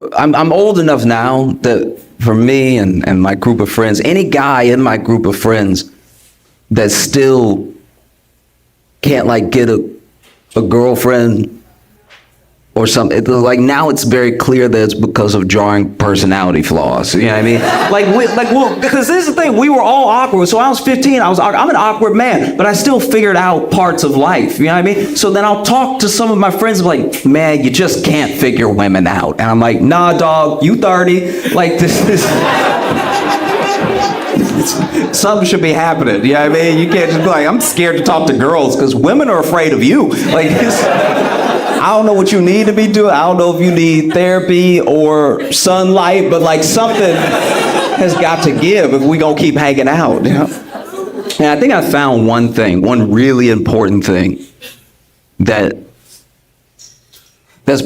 I'm old enough now that for me and my group of friends, any guy in my group of friends that still can't like get a girlfriend or something, like now it's very clear that it's because of jarring personality flaws. You know what I mean? Well, because this is the thing, we were all awkward. So when I was 15, I'm an awkward man, but I still figured out parts of life. You know what I mean? So then I'll talk to some of my friends like, man, you just can't figure women out. And I'm like, nah, dog, you 30. Like this is something should be happening. You know what I mean? You can't just be like, I'm scared to talk to girls because women are afraid of you. Like I don't know what you need to be doing. I don't know if you need therapy or sunlight, but like something has got to give if we gonna keep hanging out. You know? And I think I found one really important thing that's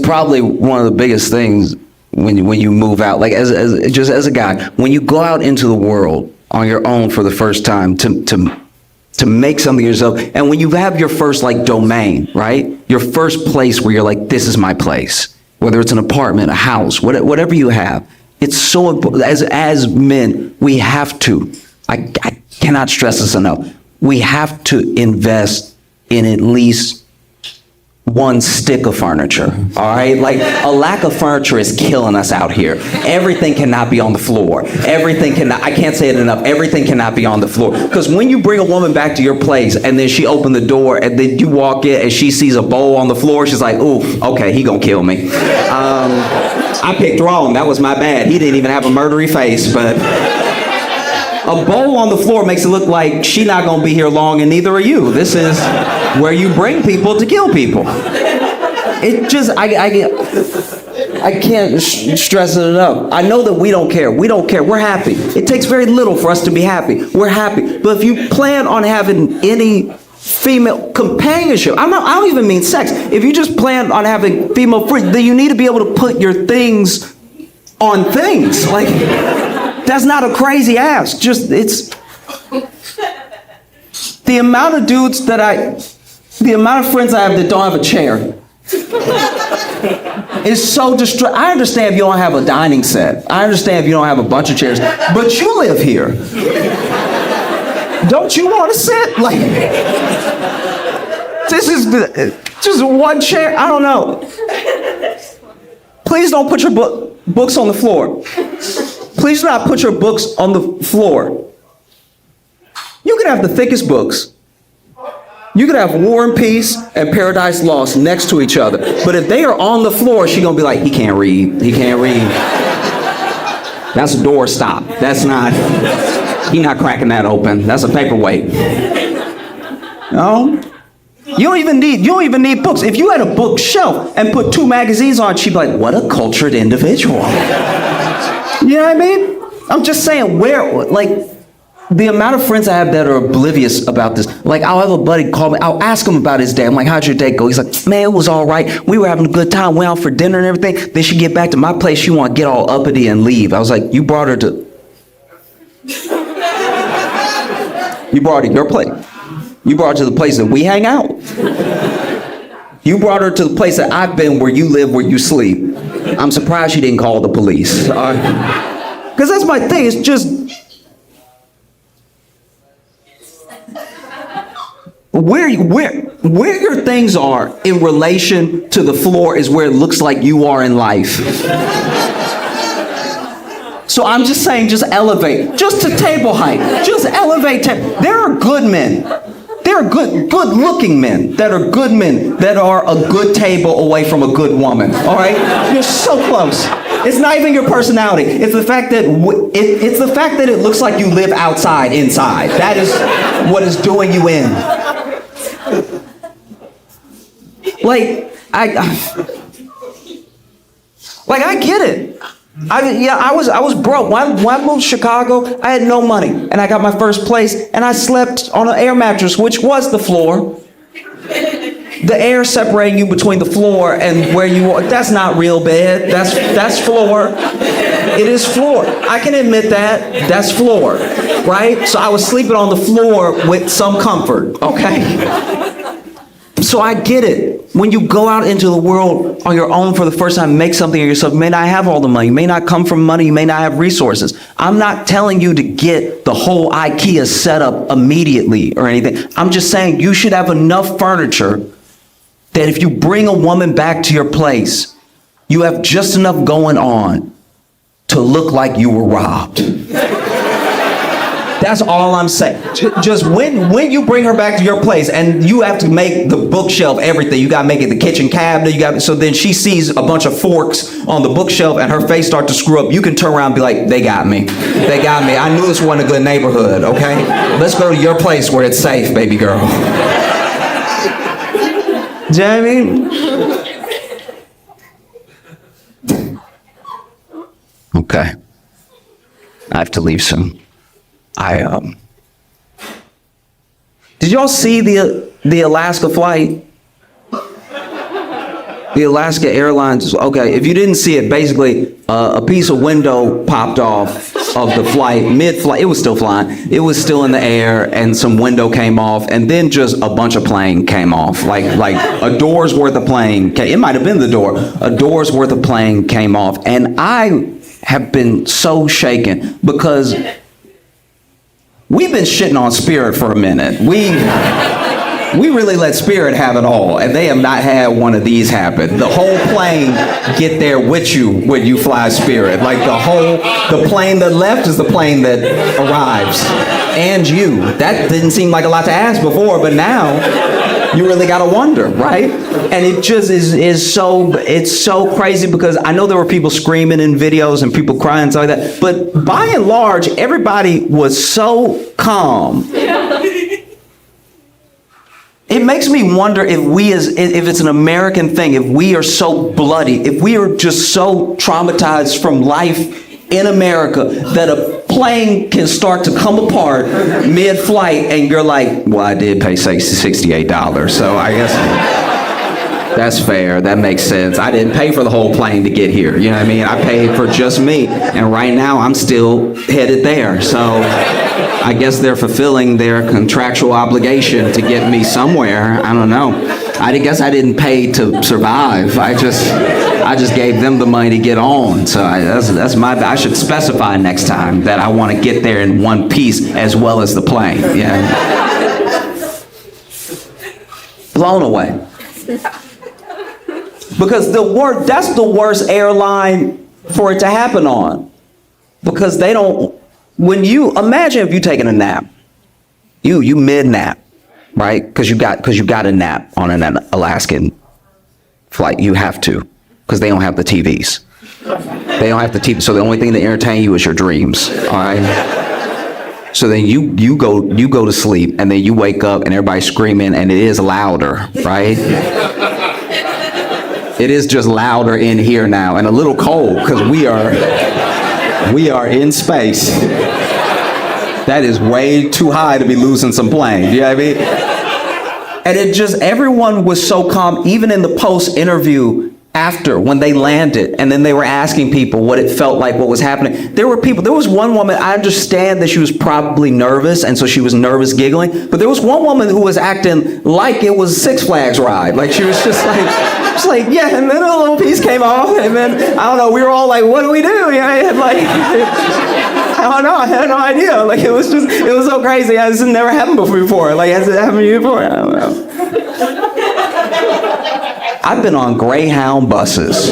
probably one of the biggest things when you move out. Like as a guy, when you go out into the world on your own for the first time to make something of yourself, and when you have your first like domain, right? Your first place where you're like, this is my place, whether it's an apartment, a house, whatever you have, it's so important. As men, we have to, I cannot stress this enough, we have to invest in at least one stick of furniture, all right? Like a lack of furniture is killing us out here. Everything cannot be on the floor. I can't say it enough, everything cannot be on the floor. Because when you bring a woman back to your place and then she opened the door and then you walk in and she sees a bowl on the floor, she's like, ooh, okay, he gonna kill me. I picked wrong, that was my bad. He didn't even have a murdery face, but a bowl on the floor makes it look like she's not gonna be here long and neither are you. This is where you bring people to kill people. It just, I can't stress it enough. I know that we don't care. We're happy. It takes very little for us to be happy. We're happy. But if you plan on having any female companionship, I don't even mean sex. If you just plan on having female friends, then you need to be able to put your things on things. Like, that's not a crazy ask. Just, it's the amount of the amount of friends I have that don't have a chair is so I understand if you don't have a dining set. I understand if you don't have a bunch of chairs, but you live here. Don't you want to sit? Like, this is just one chair. I don't know. Please don't put your books on the floor. Please do not put your books on the floor. You can have the thickest books. You could have War and Peace and Paradise Lost next to each other. But if they are on the floor, she's going to be like, he can't read. He can't read. That's a door stop. That's not, he's not cracking that open. That's a paperweight. No? You don't even need books. If you had a bookshelf and put 2 magazines on it, she'd be like, what a cultured individual. You know what I mean? I'm just saying, the amount of friends I have that are oblivious about this. Like, I'll have a buddy call me, I'll ask him about his day. I'm like, how'd your day go? He's like, man, it was all right. We were having a good time, went out for dinner and everything. Then she get back to my place, she want to get all uppity and leave. I was like, you brought her to your place. You brought her to the place that we hang out. You brought her to the place that I've been, where you live, where you sleep. I'm surprised she didn't call the police. Because that's my thing, it's just, where your things are in relation to the floor is where it looks like you are in life. So I'm just saying, just elevate, just to table height, just elevate. There are good men. There are good-looking men that are good men that are a good table away from a good woman. All right, you're so close. It's not even your personality. It's the fact that it looks like you live outside, inside. That is what is doing you in. Like I get it. I was broke. When I moved to Chicago, I had no money, and I got my first place, and I slept on an air mattress, which was the floor. The air separating you between the floor and where you are, that's not real bed. That's floor. It is floor. I can admit that. That's floor, right? So I was sleeping on the floor with some comfort, okay? So I get it. when you go out into the world on your own for the first time, make something of yourself, you may not have all the money, you may not come from money, you may not have resources. I'm not telling you to get the whole IKEA setup immediately or anything. I'm just saying you should have enough furniture that if you bring a woman back to your place, you have just enough going on to look like you were robbed. That's all I'm saying. Just when you bring her back to your place and you have to make the bookshelf everything, you gotta make it the kitchen cabinet, so then she sees a bunch of forks on the bookshelf and her face starts to screw up, you can turn around and be like, they got me. They got me. I knew this wasn't a good neighborhood, okay? Let's go to your place where it's safe, baby girl. Do you know what I mean? Okay. I have to leave soon. Did y'all see the Alaska flight? The Alaska Airlines, okay, if you didn't see it, basically a piece of window popped off of the flight, mid-flight, it was still flying, it was still in the air, and some window came off, and then just a bunch of plane came off, like a door's worth of plane, it might have been the door, a door's worth of plane came off, and I have been so shaken because we've been shitting on Spirit for a minute. We really let Spirit have it all, and they have not had one of these happen. The whole plane get there with you when you fly Spirit. Like the plane that left is the plane that arrives, and you. That didn't seem like a lot to ask before, but now you really gotta wonder, right? And it just is so crazy because I know there were people screaming in videos and people crying and stuff like that, but by and large, everybody was so calm. It makes me wonder if if it's an American thing, if we are so bloody, if we are just so traumatized from life in America that a plane can start to come apart mid-flight and you're like, well, I did pay $68, so I guess that's fair, that makes sense. I didn't pay for the whole plane to get here, you know what I mean? I paid for just me, and right now I'm still headed there, so I guess they're fulfilling their contractual obligation to get me somewhere. I don't know. I guess I didn't pay to survive. I just gave them the money to get on. So that's my. I should specify next time that I want to get there in one piece as well as the plane. Yeah. Blown away. Because that's the worst airline for it to happen on. Because they don't. When you imagine if you taking a nap, you mid nap, right? Because you got a nap on an Alaskan flight. You have to, because they don't have the TVs. They don't have the TV. So the only thing that entertain you is your dreams. All right. So then you go to sleep, and then you wake up, and everybody's screaming, and it is louder, right? It is just louder in here now, and a little cold because we are in space. That is way too high to be losing some plane. You know what I mean? And everyone was so calm, even in the post-interview after, when they landed, and then they were asking people what it felt like, what was happening. There was one woman, I understand that she was probably nervous, and so she was nervous giggling, but there was one woman who was acting like it was a Six Flags ride. Like she was just like, yeah, and then a little piece came off, and then, I don't know, we were all like, what do we do? You know, I don't know, I had no idea. Like, it was so crazy. This has never happened before. Like, has it happened to you before? I don't know. I've been on Greyhound buses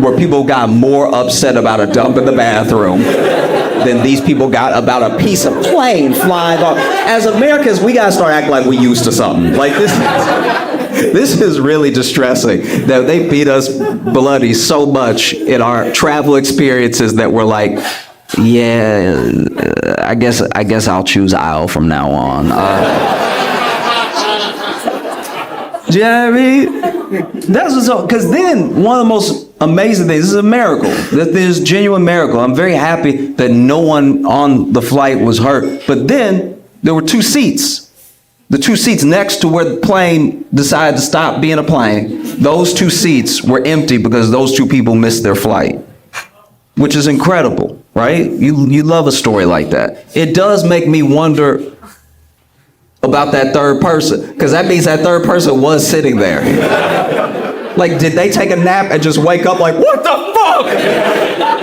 where people got more upset about a dump in the bathroom than these people got about a piece of plane flying off. As Americans, we gotta start acting like we used to something. Like this is really distressing that they beat us bloody so much in our travel experiences that we're like, yeah, I guess I'll choose aisle from now on. Do you know what I mean? That's what's up. Because then one of the most amazing things, this is a miracle. That there's genuine miracle. I'm very happy that no one on the flight was hurt. But then there were two seats. The two seats next to where the plane decided to stop being a plane, those two seats were empty because those two people missed their flight, which is incredible, right? You love a story like that. It does make me wonder about that third person, because that means that third person was sitting there. Like, did they take a nap and just wake up like, what the fuck?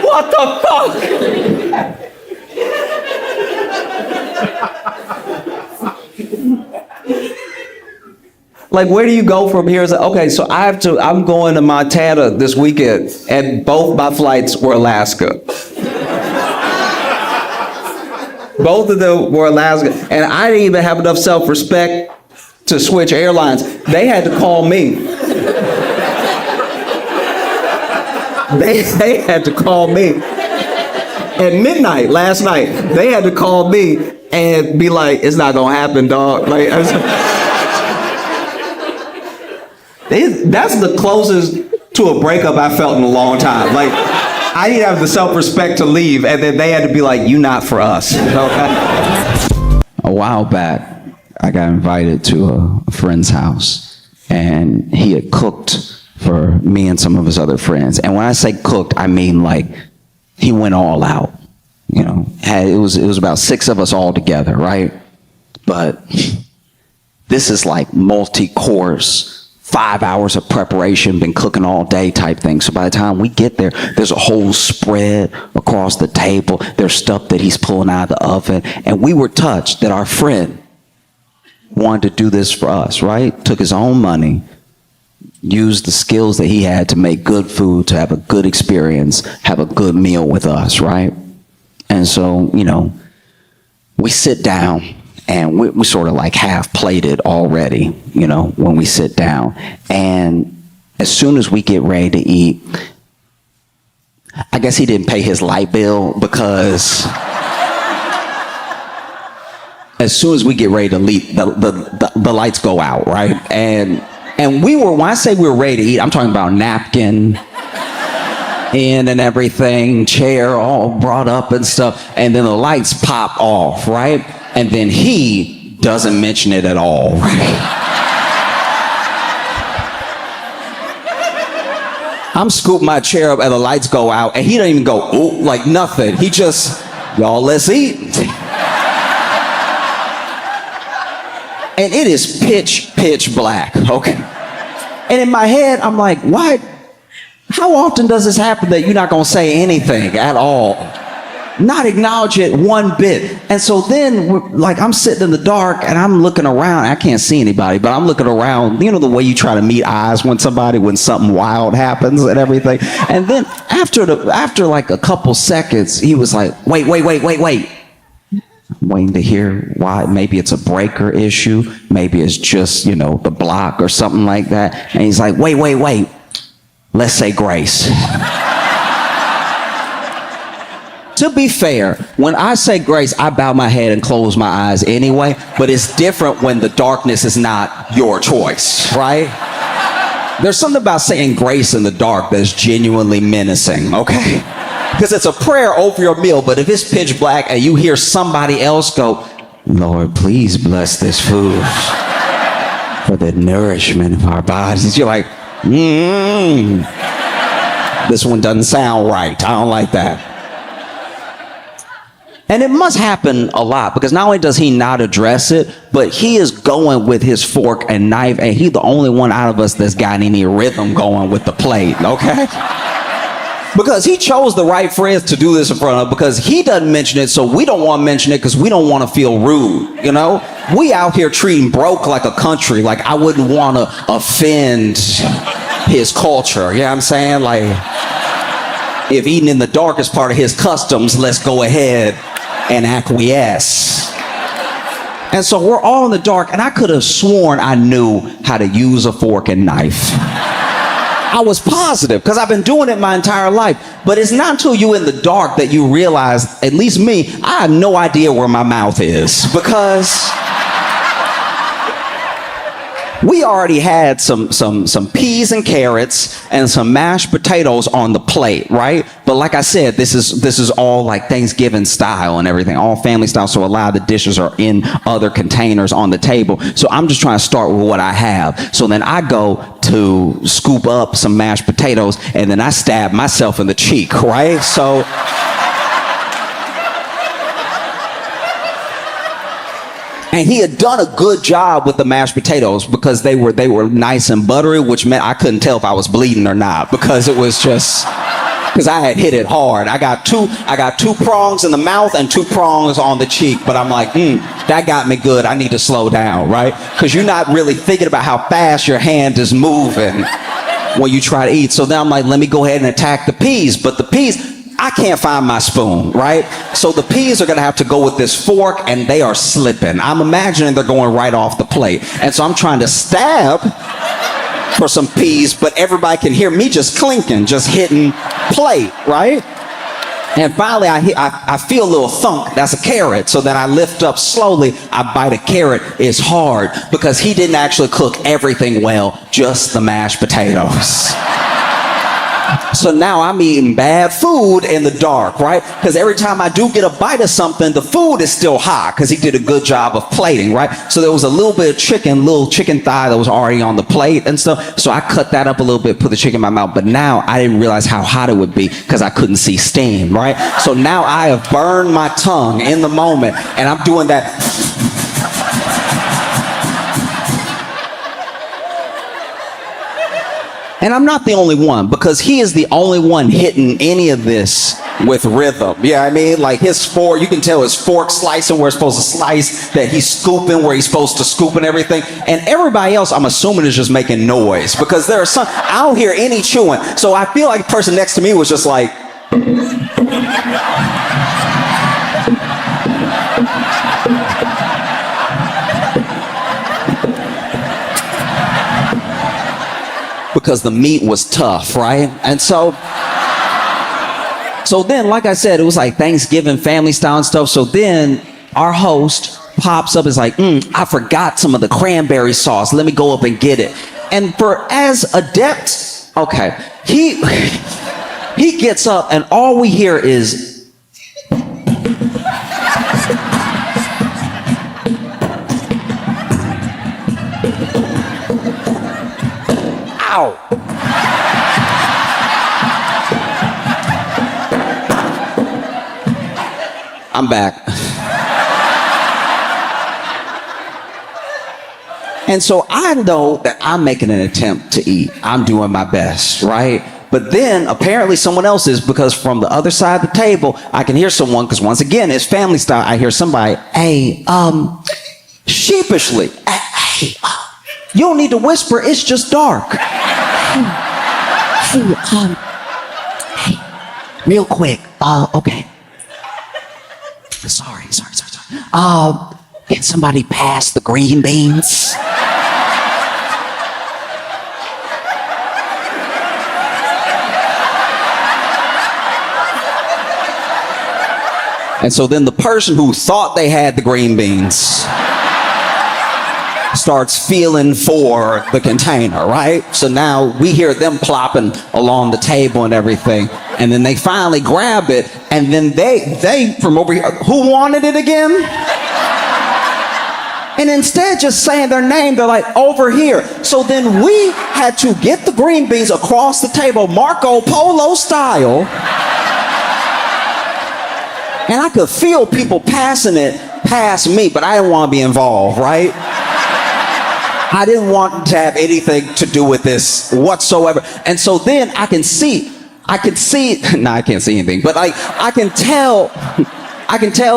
What the fuck? Like, where do you go from here? Okay, so I'm going to Montana this weekend, and both my flights were Alaska. Both of them were Alaska, and I didn't even have enough self-respect to switch airlines. They had to call me. They had to call me at midnight last night. They had to call me and be like, "It's not gonna happen, dog." Like, that's the closest to a breakup I felt in a long time. Like, I didn't have the self-respect to leave, and then they had to be like, "You not for us." Okay? A while back, I got invited to a friend's house, and he had cooked for me and some of his other friends. And when I say cooked, I mean like he went all out. You know, it was about 6 of us all together, right? But this is like multi-course, 5 hours of preparation, been cooking all day type thing. So by the time we get there, there's a whole spread across the table. There's stuff that he's pulling out of the oven. And we were touched that our friend wanted to do this for us, right? Took his own money, used the skills that he had to make good food, to have a good experience, have a good meal with us, right? And so, you know, we sit down, and we sort of like half plated already, you know, when we sit down. And as soon as we get ready to eat, I guess he didn't pay his light bill, because as soon as we get ready to leave, the lights go out, right? And when I say we were ready to eat, I'm talking about napkin in and everything, chair all brought up and stuff, and then the lights pop off, right? And then he doesn't mention it at all, right? I'm scooping my chair up and the lights go out, and he doesn't even go, "Oh," like nothing. He just, "Y'all, let's eat." And it is pitch black, okay? And in my head, I'm like, why? How often does this happen that you're not gonna say anything at all? Not acknowledge it one bit. And so then, like, I'm sitting in the dark and I'm looking around. I can't see anybody, but I'm looking around. You know the way you try to meet eyes when something wild happens and everything. And then after like a couple seconds, he was like, wait. I'm waiting to hear why. Maybe it's a breaker issue. Maybe it's just, you know, the block or something like that. And he's like, wait. Let's say grace. To be fair, when I say grace, I bow my head and close my eyes anyway, but it's different when the darkness is not your choice, right? There's something about saying grace in the dark that's genuinely menacing, okay? Because it's a prayer over your meal, but if it's pitch black and you hear somebody else go, "Lord, please bless this food for the nourishment of our bodies," you're like, this one doesn't sound right. I don't like that. And it must happen a lot, because not only does he not address it, but he is going with his fork and knife, and he's the only one out of us that's got any rhythm going with the plate, okay? Because he chose the right friends to do this in front of, because he doesn't mention it, so we don't want to mention it because we don't want to feel rude, you know? We out here treating broke like a country, like I wouldn't want to offend his culture, you know what I'm saying? Like, if eating in the dark is part of his customs, let's go ahead and acquiesce. And so we're all in the dark, and I could have sworn I knew how to use a fork and knife. I was positive, because I've been doing it my entire life. But it's not until you're in the dark that you realize, at least me, I have no idea where my mouth is, because we already had some peas and carrots and some mashed potatoes on the plate, right? But like I said, this is all like Thanksgiving style and everything, all family style. So a lot of the dishes are in other containers on the table. So I'm just trying to start with what I have. So then I go to scoop up some mashed potatoes, and then I stab myself in the cheek, right? So And he had done a good job with the mashed potatoes because they were nice and buttery, which meant I couldn't tell if I was bleeding or not because it was just, because I had hit it hard. I got two prongs in the mouth and 2 prongs on the cheek, but I'm like, that got me good. I need to slow down, right? Because you're not really thinking about how fast your hand is moving when you try to eat. So then I'm like, let me go ahead and attack the peas. But the peas, I can't find my spoon, right? So the peas are gonna have to go with this fork, and they are slipping. I'm imagining they're going right off the plate. And so I'm trying to stab for some peas, but everybody can hear me just clinking, just hitting plate, right? And finally I feel a little thunk. That's a carrot. So then I lift up slowly. I bite a carrot. It's hard because he didn't actually cook everything well, just the mashed potatoes. So now I'm eating bad food in the dark, right? Because every time I do get a bite of something, the food is still hot because he did a good job of plating, right? So there was a little bit of chicken, little chicken thigh that was already on the plate and stuff. So I cut that up a little bit, put the chicken in my mouth. But now I didn't realize how hot it would be because I couldn't see steam, right? So now I have burned my tongue in the moment, and I'm doing that. And I'm not the only one, because he is the only one hitting any of this with rhythm. Yeah, I mean, like his fork, you can tell his fork slicing where it's supposed to slice, that he's scooping where he's supposed to scoop and everything. And everybody else, I'm assuming, is just making noise, because there are some, I don't hear any chewing. So I feel like the person next to me was just like, because the meat was tough, right? And so then, like I said, it was like Thanksgiving family style and stuff. So then our host pops up, is like, I forgot some of the cranberry sauce. Let me go up and get it. And for as adept, okay, he gets up, and all we hear is, ow. I'm back. And so I know that I'm making an attempt to eat. I'm doing my best, right? But then apparently someone else is, because from the other side of the table, I can hear someone, because once again, it's family style. I hear somebody, hey, sheepishly, hey, you don't need to whisper, it's just dark. Hey, real quick, okay. Sorry. Can somebody pass the green beans? And so then the person who thought they had the green beans starts feeling for the container, right? So now we hear them plopping along the table and everything. And then they finally grab it, and then they from over here, who wanted it again? And instead just saying their name, they're like, over here. So then we had to get the green beans across the table, Marco Polo style. And I could feel people passing it past me, but I didn't want to be involved, right? I didn't want to have anything to do with this whatsoever. And so then I can see, no, I can't see anything, but I can tell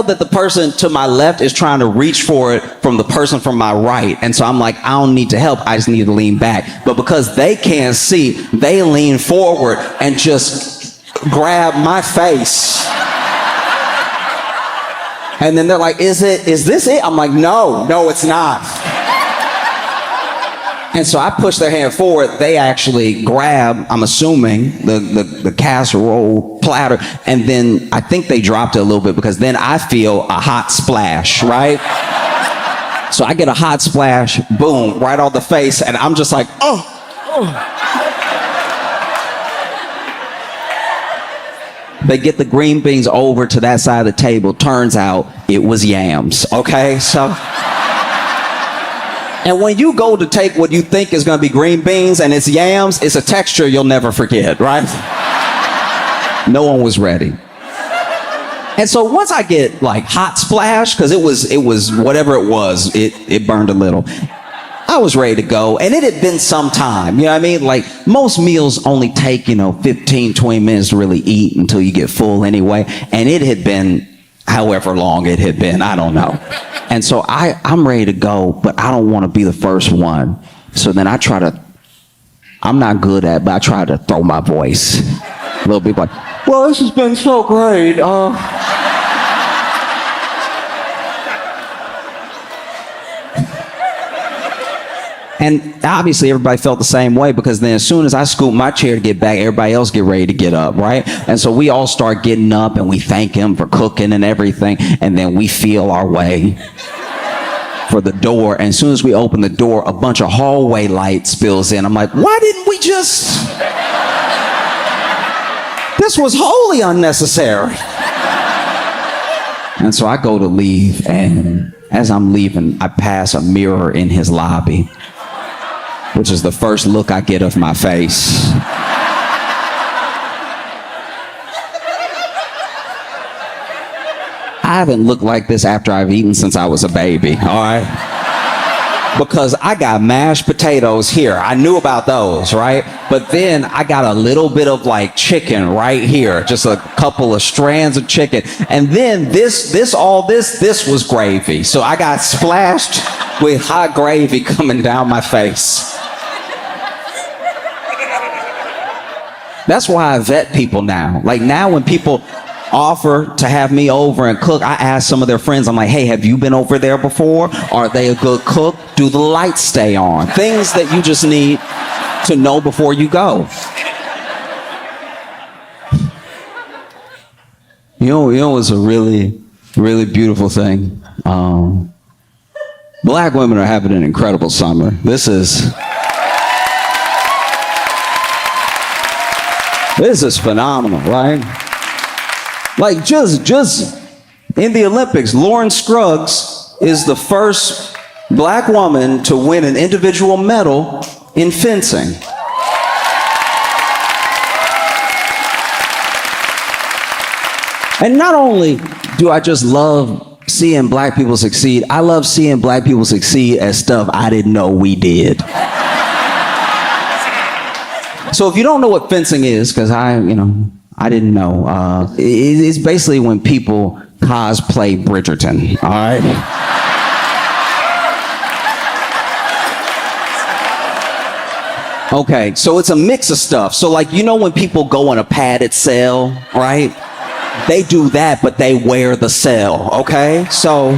that the person to my left is trying to reach for it from the person from my right. And so I'm like, I don't need to help, I just need to lean back. But because they can't see, they lean forward and just grab my face. And then they're like, is this it? I'm like, no, it's not. And so I push their hand forward. They actually grab, I'm assuming, the casserole platter. And then I think they dropped it a little bit, because then I feel a hot splash, right? So I get a hot splash, boom, right on the face. And I'm just like, oh. They get the green beans over to that side of the table. Turns out it was yams, okay? So, and when you go to take what you think is gonna be green beans and it's yams, it's a texture you'll never forget, right? No one was ready. And so once I get like hot splash, because it was whatever it was, it burned a little. I was ready to go, and it had been some time, you know what I mean? Like, most meals only take, 15, 20 minutes to really eat until you get full anyway, and it had been however long it had been, I don't know. And so I'm ready to go, but I don't want to be the first one. So then I'm not good at it, but I try to throw my voice. A little bit like, well, this has been so great. And obviously everybody felt the same way, because then as soon as I scoop my chair to get back, everybody else get ready to get up, right? And so we all start getting up and we thank him for cooking and everything. And then we feel our way for the door. And as soon as we open the door, a bunch of hallway light spills in. I'm like, why didn't we just... This was wholly unnecessary. And so I go to leave, and as I'm leaving, I pass a mirror in his lobby, which is the first look I get of my face. I haven't looked like this after I've eaten since I was a baby, all right? Because I got mashed potatoes here. I knew about those, right? But then I got a little bit of like chicken right here, just a couple of strands of chicken. And then this was gravy. So I got splashed with hot gravy coming down my face. That's why I vet people now. Like, now when people offer to have me over and cook, I ask some of their friends, I'm like, hey, have you been over there before? Are they a good cook? Do the lights stay on? Things that you just need to know before you go. You know, it's a really, really beautiful thing. Black women are having an incredible summer. This is phenomenal, right? Like, just in the Olympics, Lauren Scruggs is the first black woman to win an individual medal in fencing. And not only do I just love seeing black people succeed, I love seeing black people succeed at stuff I didn't know we did. So if you don't know what fencing is, because I didn't know. It's basically when people cosplay Bridgerton, all right? Okay, so it's a mix of stuff. So like, when people go on a padded cell, right? They do that, but they wear the cell, okay? So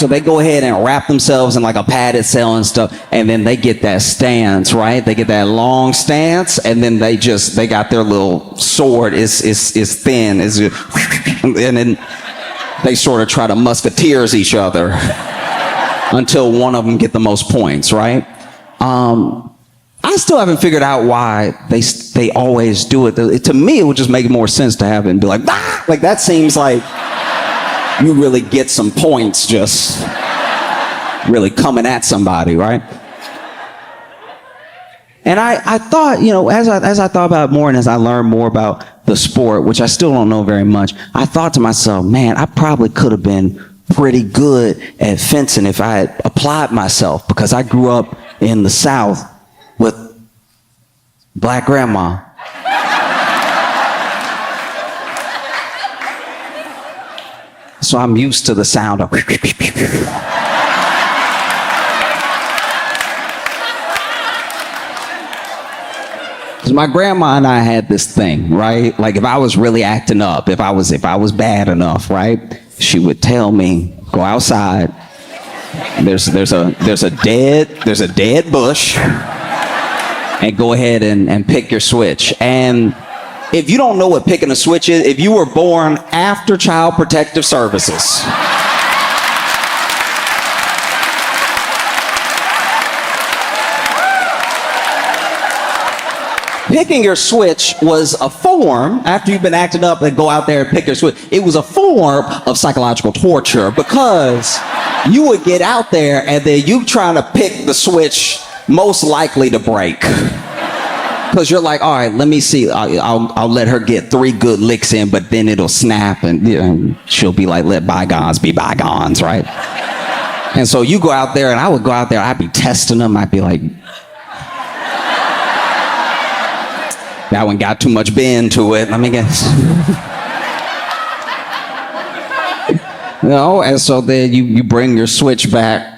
they go ahead and wrap themselves in like a padded cell and stuff, and then they get that stance, right? They get that long stance, and then they got their little sword is thin, and then they sort of try to musketeers each other until one of them get the most points, right? I still haven't figured out why they always do it. To me, it would just make more sense to have it and be like, ah! Like, that seems like you really get some points just really coming at somebody, right? And I thought, as I thought about it more and as I learned more about the sport, which I still don't know very much, I thought to myself, man, I probably could have been pretty good at fencing if I had applied myself, because I grew up in the South with black grandma. So I'm used to the sound of... Because my grandma and I had this thing, right? Like, if I was really acting up, if I was bad enough, right? She would tell me, go outside. There's a dead bush, and go ahead and pick your switch. And if you don't know what picking a switch is, if you were born after Child Protective Services, picking your switch was a form, after you've been acting up and go out there and pick your switch, it was a form of psychological torture, because you would get out there and then you trying to pick the switch most likely to break. Because you're like, all right, let me see. I'll let her get 3 good licks in, but then it'll snap and she'll be like, let bygones be bygones, right? And so you go out there, and I would go out there, I'd be testing them. I'd be like, that one got too much bend to it. Let me guess. And so then you bring your switch back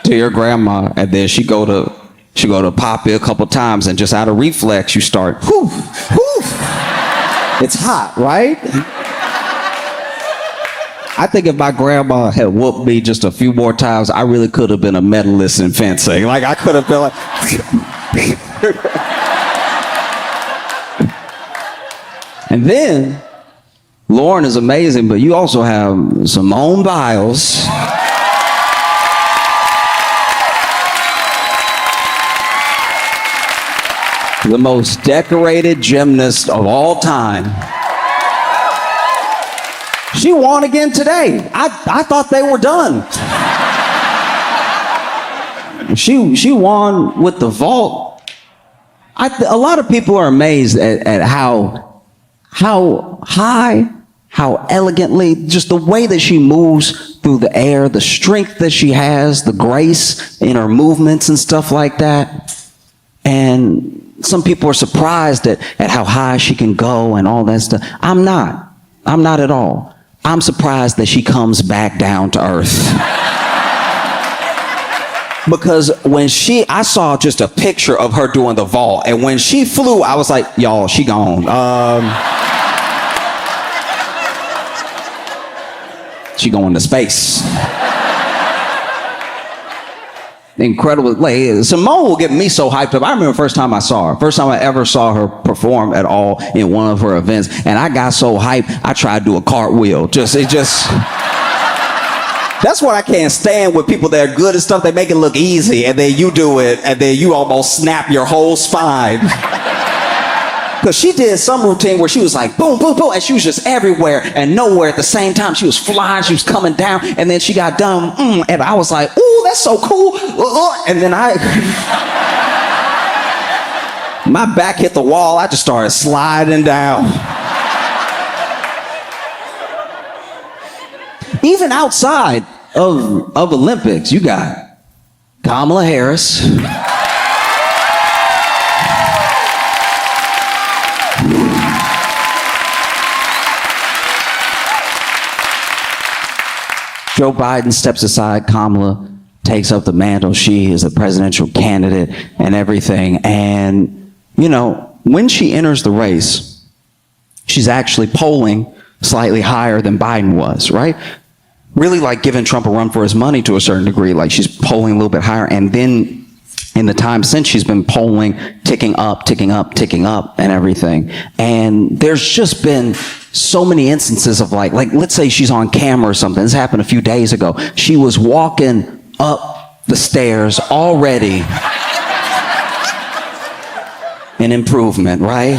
to your grandma, and then she go to pop it a couple times, and just out of reflex, you start, whoo, whoo. It's hot, right? I think if my grandma had whooped me just a few more times, I really could have been a medalist in fencing. Like, I could have been like... And then, Lauren is amazing, but you also have Simone Biles. The most decorated gymnast of all time. She won again today. I thought they were done. She won with the vault. A lot of people are amazed at how high, how elegantly, just the way that she moves through the air, the strength that she has, the grace in her movements and stuff like that. And some people are surprised at how high she can go and all that stuff. I'm not at all. I'm surprised that she comes back down to earth. Because when I saw just a picture of her doing the vault, and when she flew, I was like, y'all, she gone. She going to space. Incredible. Like, Simone will get me so hyped up. I remember the first time I saw her. First time I ever saw her perform at all in one of her events. And I got so hyped, I tried to do a cartwheel. That's what I can't stand with people that are good at stuff. They make it look easy, and then you do it, and then you almost snap your whole spine. Because she did some routine where she was like, boom, boom, boom, and she was just everywhere and nowhere at the same time. She was flying, she was coming down, and then she got done, and I was like, ooh, that's so cool. And then my back hit the wall. I just started sliding down. Even outside of Olympics, you got Kamala Harris. Joe Biden steps aside, Kamala takes up the mantle. She is a presidential candidate and everything. And, when she enters the race, she's actually polling slightly higher than Biden was, right? Really like giving Trump a run for his money to a certain degree. Like, she's polling a little bit higher. And then in the time since, she's been polling, ticking up, and everything. And there's just been so many instances of like let's say she's on camera or something. This happened a few days ago. She was walking up the stairs already. An improvement, right?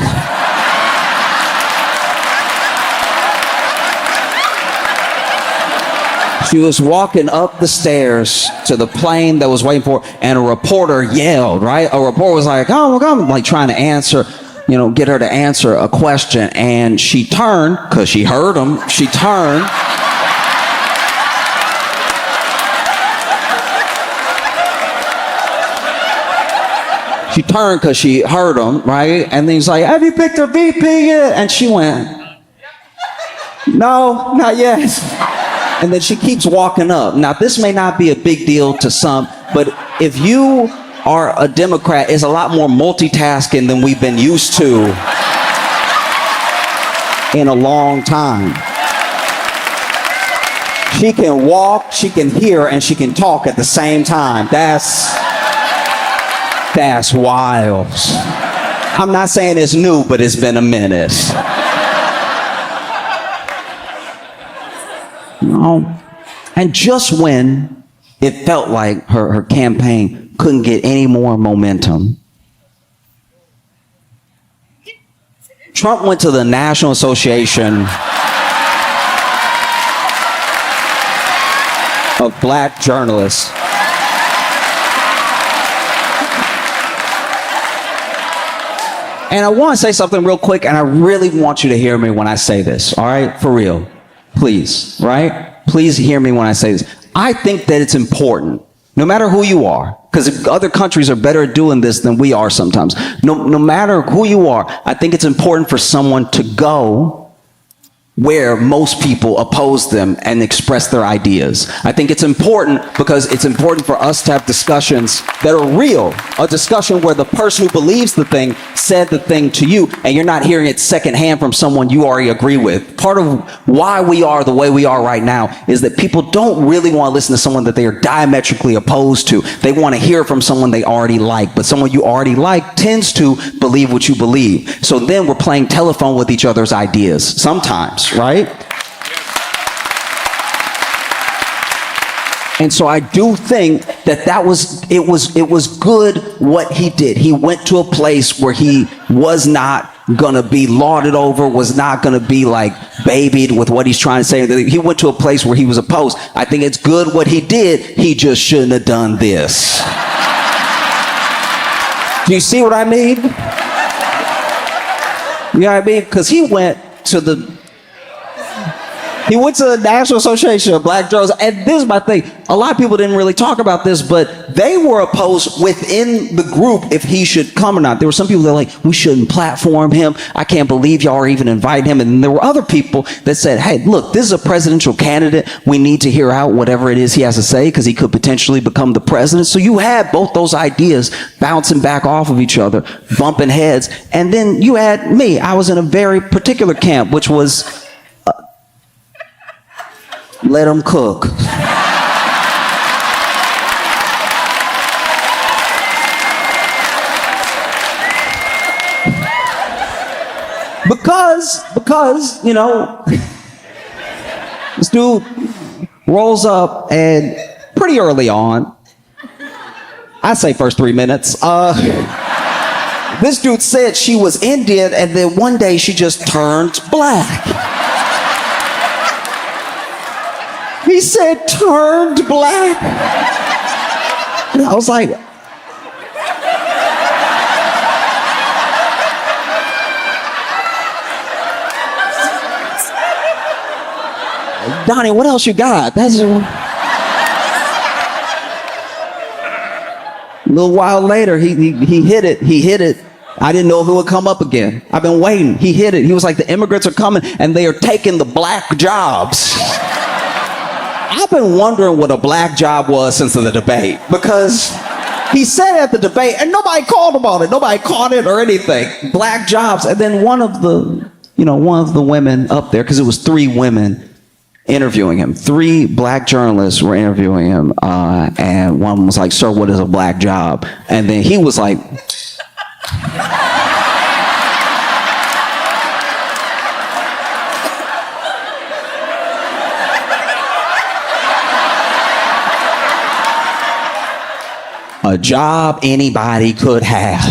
She was walking up the stairs to the plane that was waiting for her, and a reporter yelled, right? A reporter was like, oh, I'm like trying to answer, get her to answer a question. And she turned, because she heard him, she turned. She turned because she heard him, right? And then he's like, have you picked a VP yet? And she went, no, not yet. And then she keeps walking up. Now, this may not be a big deal to some, but if you are a Democrat, it's a lot more multitasking than we've been used to in a long time. She can walk, she can hear, and she can talk at the same time. That's wild. I'm not saying it's new, but it's been a minute. And just when it felt like her campaign couldn't get any more momentum, Trump went to the National Association of Black Journalists. And I want to say something real quick, and I really want you to hear me when I say this, all right? For real. Please, right? Please hear me when I say this. I think that it's important, no matter who you are, because other countries are better at doing this than we are sometimes. No matter who you are, I think it's important for someone to go where most people oppose them and express their ideas. I think it's important because it's important for us to have discussions that are real. A discussion where the person who believes the thing said the thing to you and you're not hearing it secondhand from someone you already agree with. Part of why we are the way we are right now is that people don't really want to listen to someone that they are diametrically opposed to. They want to hear from someone they already like, but someone you already like tends to believe what you believe. So then we're playing telephone with each other's ideas sometimes. Right? And so I do think that it was good what he did. He went to a place where he was not gonna be lauded over, was not gonna be like babied with what he's trying to say. He went to a place where he was opposed. I think it's good what he did. He just shouldn't have done this. Do you see what I mean? You know what I mean? Because he went to the National Association of Black Journalists, and this is my thing. A lot of people didn't really talk about this, but they were opposed within the group if he should come or not. There were some people that were like, we shouldn't platform him. I can't believe y'all are even inviting him. And there were other people that said, hey, look, this is a presidential candidate. We need to hear out whatever it is he has to say because he could potentially become the president. So you had both those ideas bouncing back off of each other, bumping heads. And then you had me. I was in a very particular camp, which was let them cook. Because, you know, this dude rolls up and pretty early on, I say first 3 minutes, this dude said she was Indian and then one day she just turned black. He said turned black. And I was like, Donnie, what else you got? That's a little while later, he hit it. He hit it. I didn't know if it would come up again. I've been waiting. He hit it. He was like, the immigrants are coming and they are taking the black jobs. I've been wondering what a black job was since the debate, because he said at the debate and nobody called him on it. Nobody caught it or anything. Black jobs. And then one of the women up there, because it was 3 women interviewing him. 3 black journalists were interviewing him. And one was like, sir, what is a black job? And then he was like, a job anybody could have.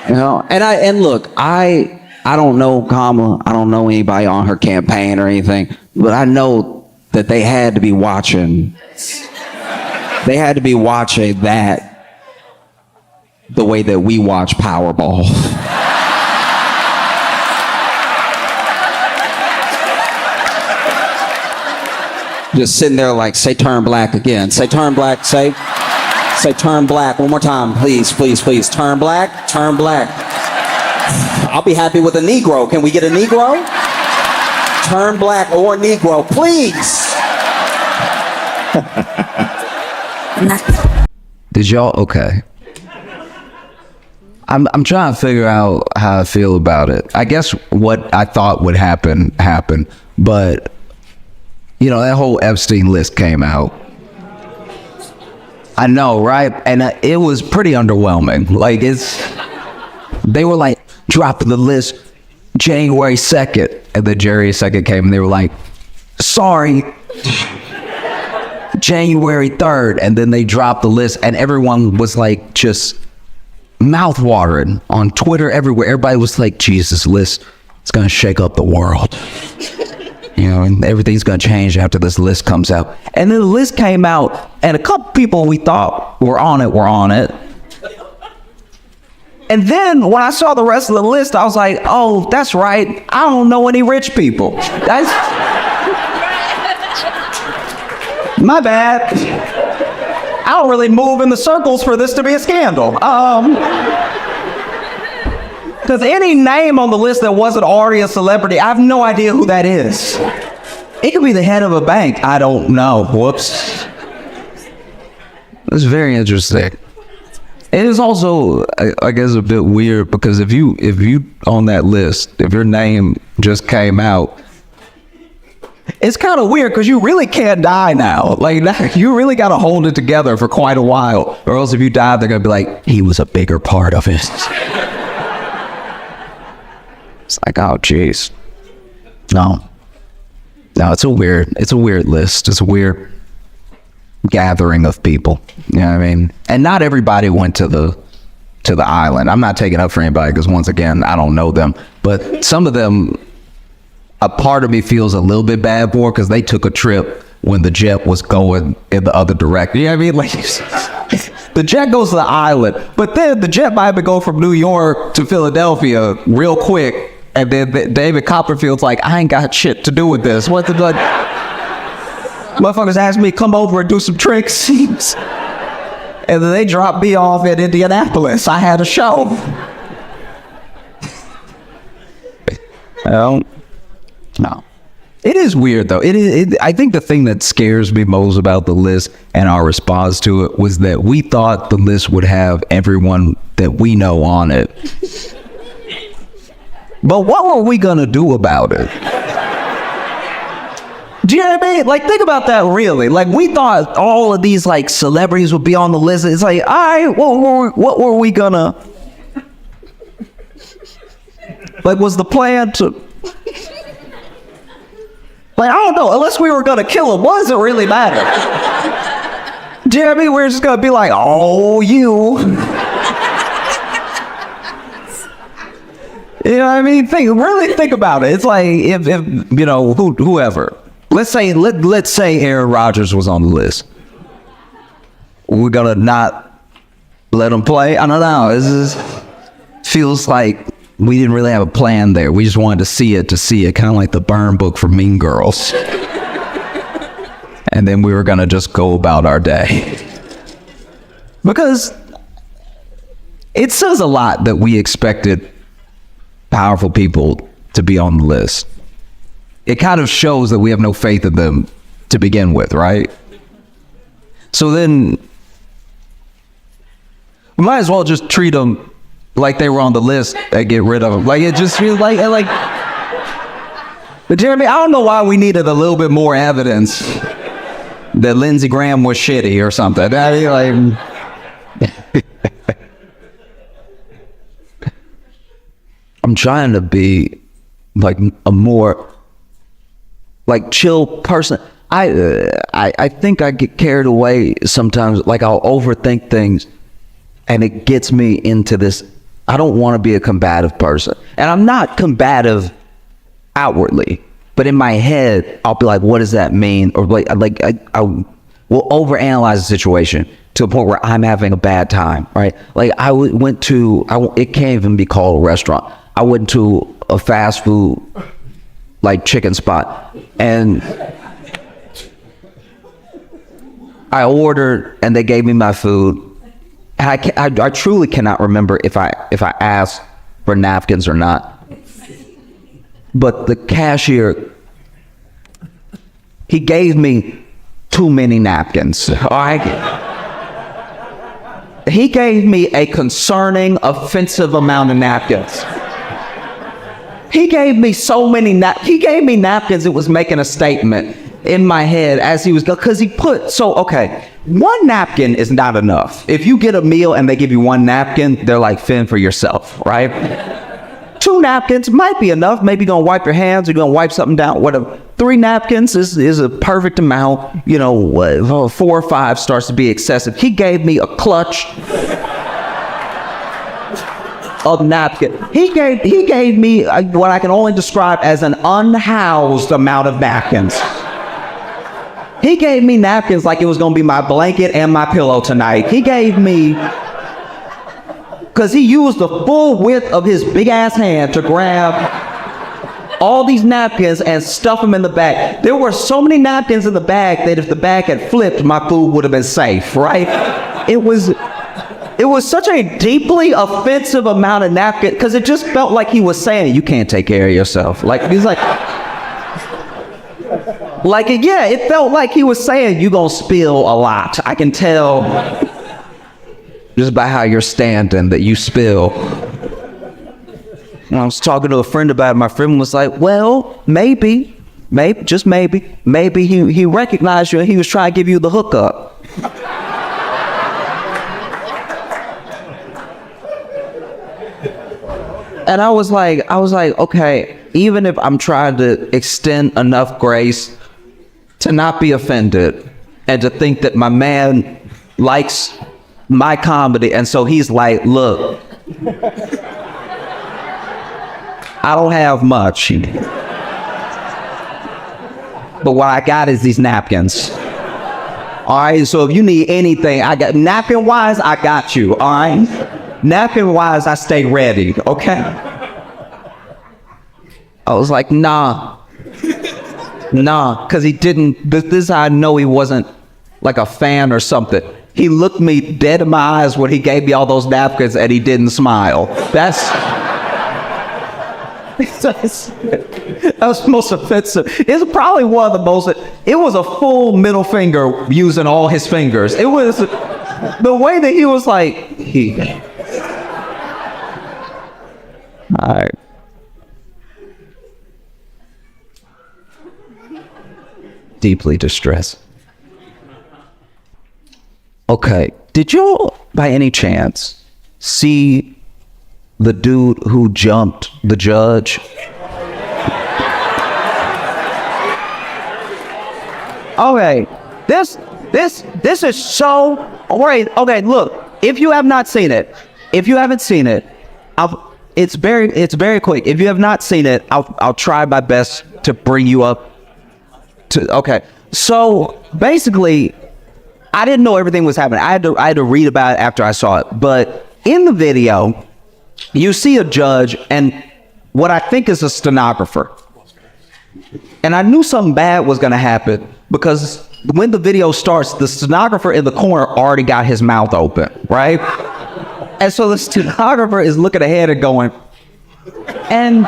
You know, and look, I don't know Kamala. I don't know anybody on her campaign or anything, but I know that they had to be watching. They had to be watching that the way that we watch Powerball. Just sitting there like, say turn black again. Say turn black. Say turn black. One more time. Please, please, please. Turn black. Turn black. I'll be happy with a Negro. Can we get a Negro? Turn black or Negro, please. Did y'all? Okay. I'm trying to figure out how I feel about it. I guess what I thought would happen happened, but you know, that whole Epstein list came out. I know, right? And it was pretty underwhelming. Like, they were like, drop the list January 2nd. And then January 2nd came and they were like, sorry, January 3rd. And then they dropped the list and everyone was like, just mouth-watering on Twitter, everywhere. Everybody was like, Jesus, list, it's gonna shake up the world. you know, and everything's going to change after this list comes out. And then the list came out, and a couple people we thought were on it. And then when I saw the rest of the list, I was like, oh, that's right. I don't know any rich people. That's my bad. I don't really move in the circles for this to be a scandal. Because any name on the list that wasn't already a celebrity, I have no idea who that is. It could be the head of a bank. I don't know. Whoops. It's very interesting. It is also, I guess, a bit weird because if you on that list, if your name just came out, it's kind of weird because you really can't die now. Like, you really got to hold it together for quite a while, or else if you die, they're gonna be like, he was a bigger part of it. It's like, oh, jeez. No, it's a weird list. It's a weird gathering of people. You know what I mean? And not everybody went to the island. I'm not taking up for anybody because, once again, I don't know them. But some of them, a part of me feels a little bit bad for because they took a trip when the jet was going in the other direction. You know what I mean? Like, the jet goes to the island, but then the jet might go from New York to Philadelphia real quick. And then David Copperfield's like, I ain't got shit to do with this. What the blood? Motherfuckers asked me to come over and do some tricks. And then they dropped me off at Indianapolis. I had a show. No. It is weird, though. I think the thing that scares me most about the list and our response to it was that we thought the list would have everyone that we know on it. But what were we going to do about it? Do you know what I mean? Like, think about that, really. Like, we thought all of these, like, celebrities would be on the list. It's like, all right, what were we gonna... Like, was the plan to... Like, I don't know. Unless we were gonna kill him, what does it really matter? Do you know what I mean? We're just gonna be like, oh, you... You know what I mean? Really think about it. It's like, if you know, whoever... Let's say Aaron Rodgers was on the list. We're gonna not let him play? I don't know. Feels like we didn't really have a plan there. We just wanted to see it, kind of like the burn book for Mean Girls. And then we were gonna just go about our day. Because it says a lot that we expected powerful people to be on the list. It kind of shows that we have no faith in them to begin with, right? So then, we might as well just treat them like they were on the list and get rid of them. Like, it just feels like... But Jeremy, I don't know why we needed a little bit more evidence that Lindsey Graham was shitty or something. I mean, like... I'm trying to be, like, a more... like, chill person. I think I get carried away sometimes. Like, I'll overthink things, and it gets me into this. I don't want to be a combative person, and I'm not combative outwardly, but in my head, I'll be like, "What does that mean?" Or I will overanalyze the situation to a point where I'm having a bad time. Right? Like, it can't even be called a restaurant. I went to a fast food, like, chicken spot, and I ordered and they gave me my food. And I truly cannot remember if I asked for napkins or not. But the cashier, he gave me too many napkins. All right? He gave me a concerning, offensive amount of napkins. He gave me so many he gave me napkins. It was making a statement in my head as he was going, because he put, okay, one napkin is not enough. If you get a meal and they give you one napkin, they're like, fend for yourself, right? 2 napkins might be enough. Maybe you're going to wipe your hands, you're going to wipe something down, whatever. 3 napkins is a perfect amount. 4 or 5 starts to be excessive. He gave me a clutch of napkins. He gave me what I can only describe as an unhoused amount of napkins. He gave me napkins like it was going to be my blanket and my pillow tonight. He gave me, because he used the full width of his big ass hand to grab all these napkins and stuff them in the bag. There were so many napkins in the bag that if the bag had flipped, my food would have been safe, right? It was such a deeply offensive amount of napkins, because it just felt like he was saying, you can't take care of yourself. Like, he's like, yeah, it felt like he was saying, you gonna spill a lot. I can tell just by how you're standing that you spill. When I was talking to a friend about it, my friend was like, well, maybe, just maybe he recognized you and he was trying to give you the hookup. And I was like, okay, even if I'm trying to extend enough grace to not be offended and to think that my man likes my comedy, and so he's like, look, I don't have much, but what I got is these napkins. All right, so if you need anything, I got napkin wise, I got you. All right, napkin wise, I stay ready. Okay. I was like, nah, because he didn't. This is how I know he wasn't like a fan or something. He looked me dead in my eyes when he gave me all those napkins, and he didn't smile. That was the most offensive. It's probably one of the most. It was a full middle finger using all his fingers. It was the way that he was like, all right. Deeply distressed. Okay, did you by any chance see the dude who jumped the judge? Okay, this is so. Okay, look. If you have not seen it, if you haven't seen it, it's very quick. If you have not seen it, I'll try my best to bring you up. Okay, so basically, I didn't know everything was happening. I had to read about it after I saw it. But in the video, you see a judge and what I think is a stenographer. And I knew something bad was going to happen because when the video starts, the stenographer in the corner already got his mouth open, right? And so the stenographer is looking ahead and going, and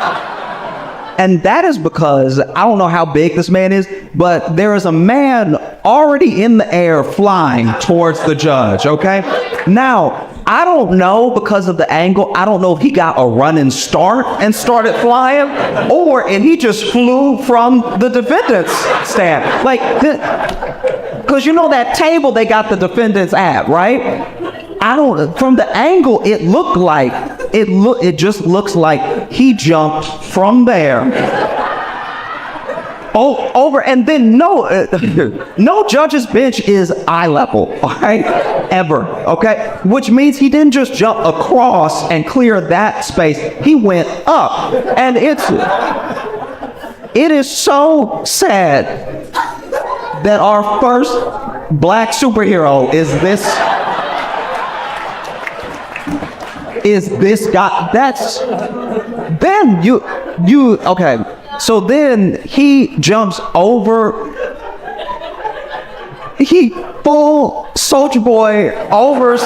that is because, I don't know how big this man is, but there is a man already in the air flying towards the judge, okay? Now, I don't know because of the angle, I don't know if he got a running start and started flying, or if he just flew from the defendant's stand. Like, because you know that table they got the defendants at, right? From the angle, it just looks like he jumped from there over, and then no judge's bench is eye level, all right, ever, okay? Which means he didn't just jump across and clear that space, he went up, and it is so sad that our first black superhero is this guy. Then okay, so then he jumps over, he full Soulja Boy over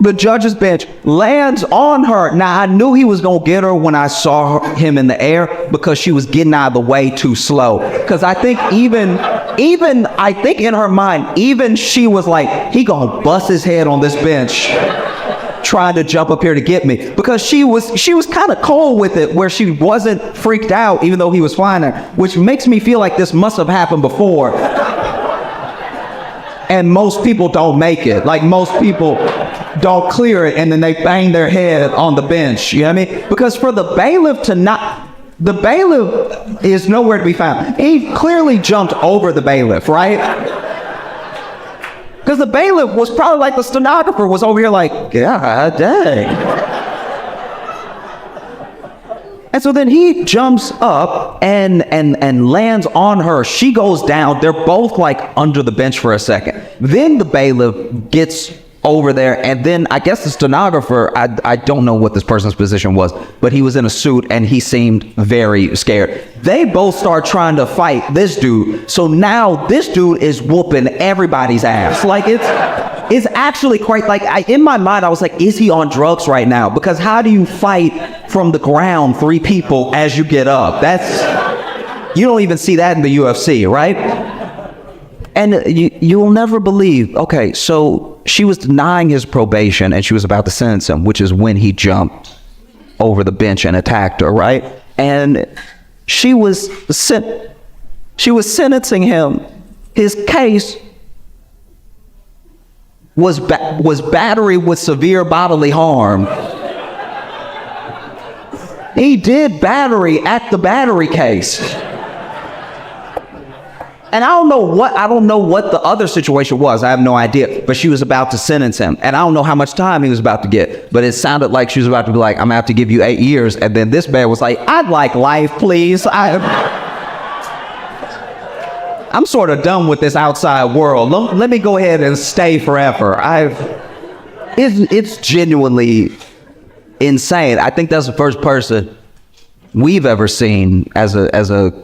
the judge's bench, lands on her. Now, I knew he was gonna get her when I saw him in the air because she was getting out of the way too slow. Because I think even I think in her mind, even she was like, he gonna bust his head on this bench trying to jump up here to get me, because she was kind of cold with it, where she wasn't freaked out even though he was flying there, which makes me feel like this must have happened before. And most people don't make it. Like, most people don't clear it and then they bang their head on the bench, you know what I mean? Because for the bailiff the bailiff is nowhere to be found. He clearly jumped over the bailiff, right? Because the bailiff was probably like, the stenographer was over here like, God dang. And so then he jumps up and lands on her. She goes down. They're both like under the bench for a second. Then the bailiff gets over there, and then I guess the stenographer, I don't know what this person's position was, but he was in a suit and he seemed very scared. They both start trying to fight this dude. So now this dude is whooping everybody's ass. Like it's actually quite like, in my mind I was like, is he on drugs right now? Because how do you fight from the ground 3 people as you get up? You don't even see that in the UFC, right? And you'll never believe, okay, so she was denying his probation and she was about to sentence him, which is when he jumped over the bench and attacked her, right? And she was sentencing him. His case was battery with severe bodily harm. He did battery at the battery case. And I don't know what the other situation was. I have no idea. But she was about to sentence him. And I don't know how much time he was about to get. But it sounded like she was about to be like, I'm going to have to give you 8 years. And then this man was like, I'd like life, please. I'm sort of done with this outside world. Let me go ahead and stay forever. It's genuinely insane. I think that's the first person we've ever seen as a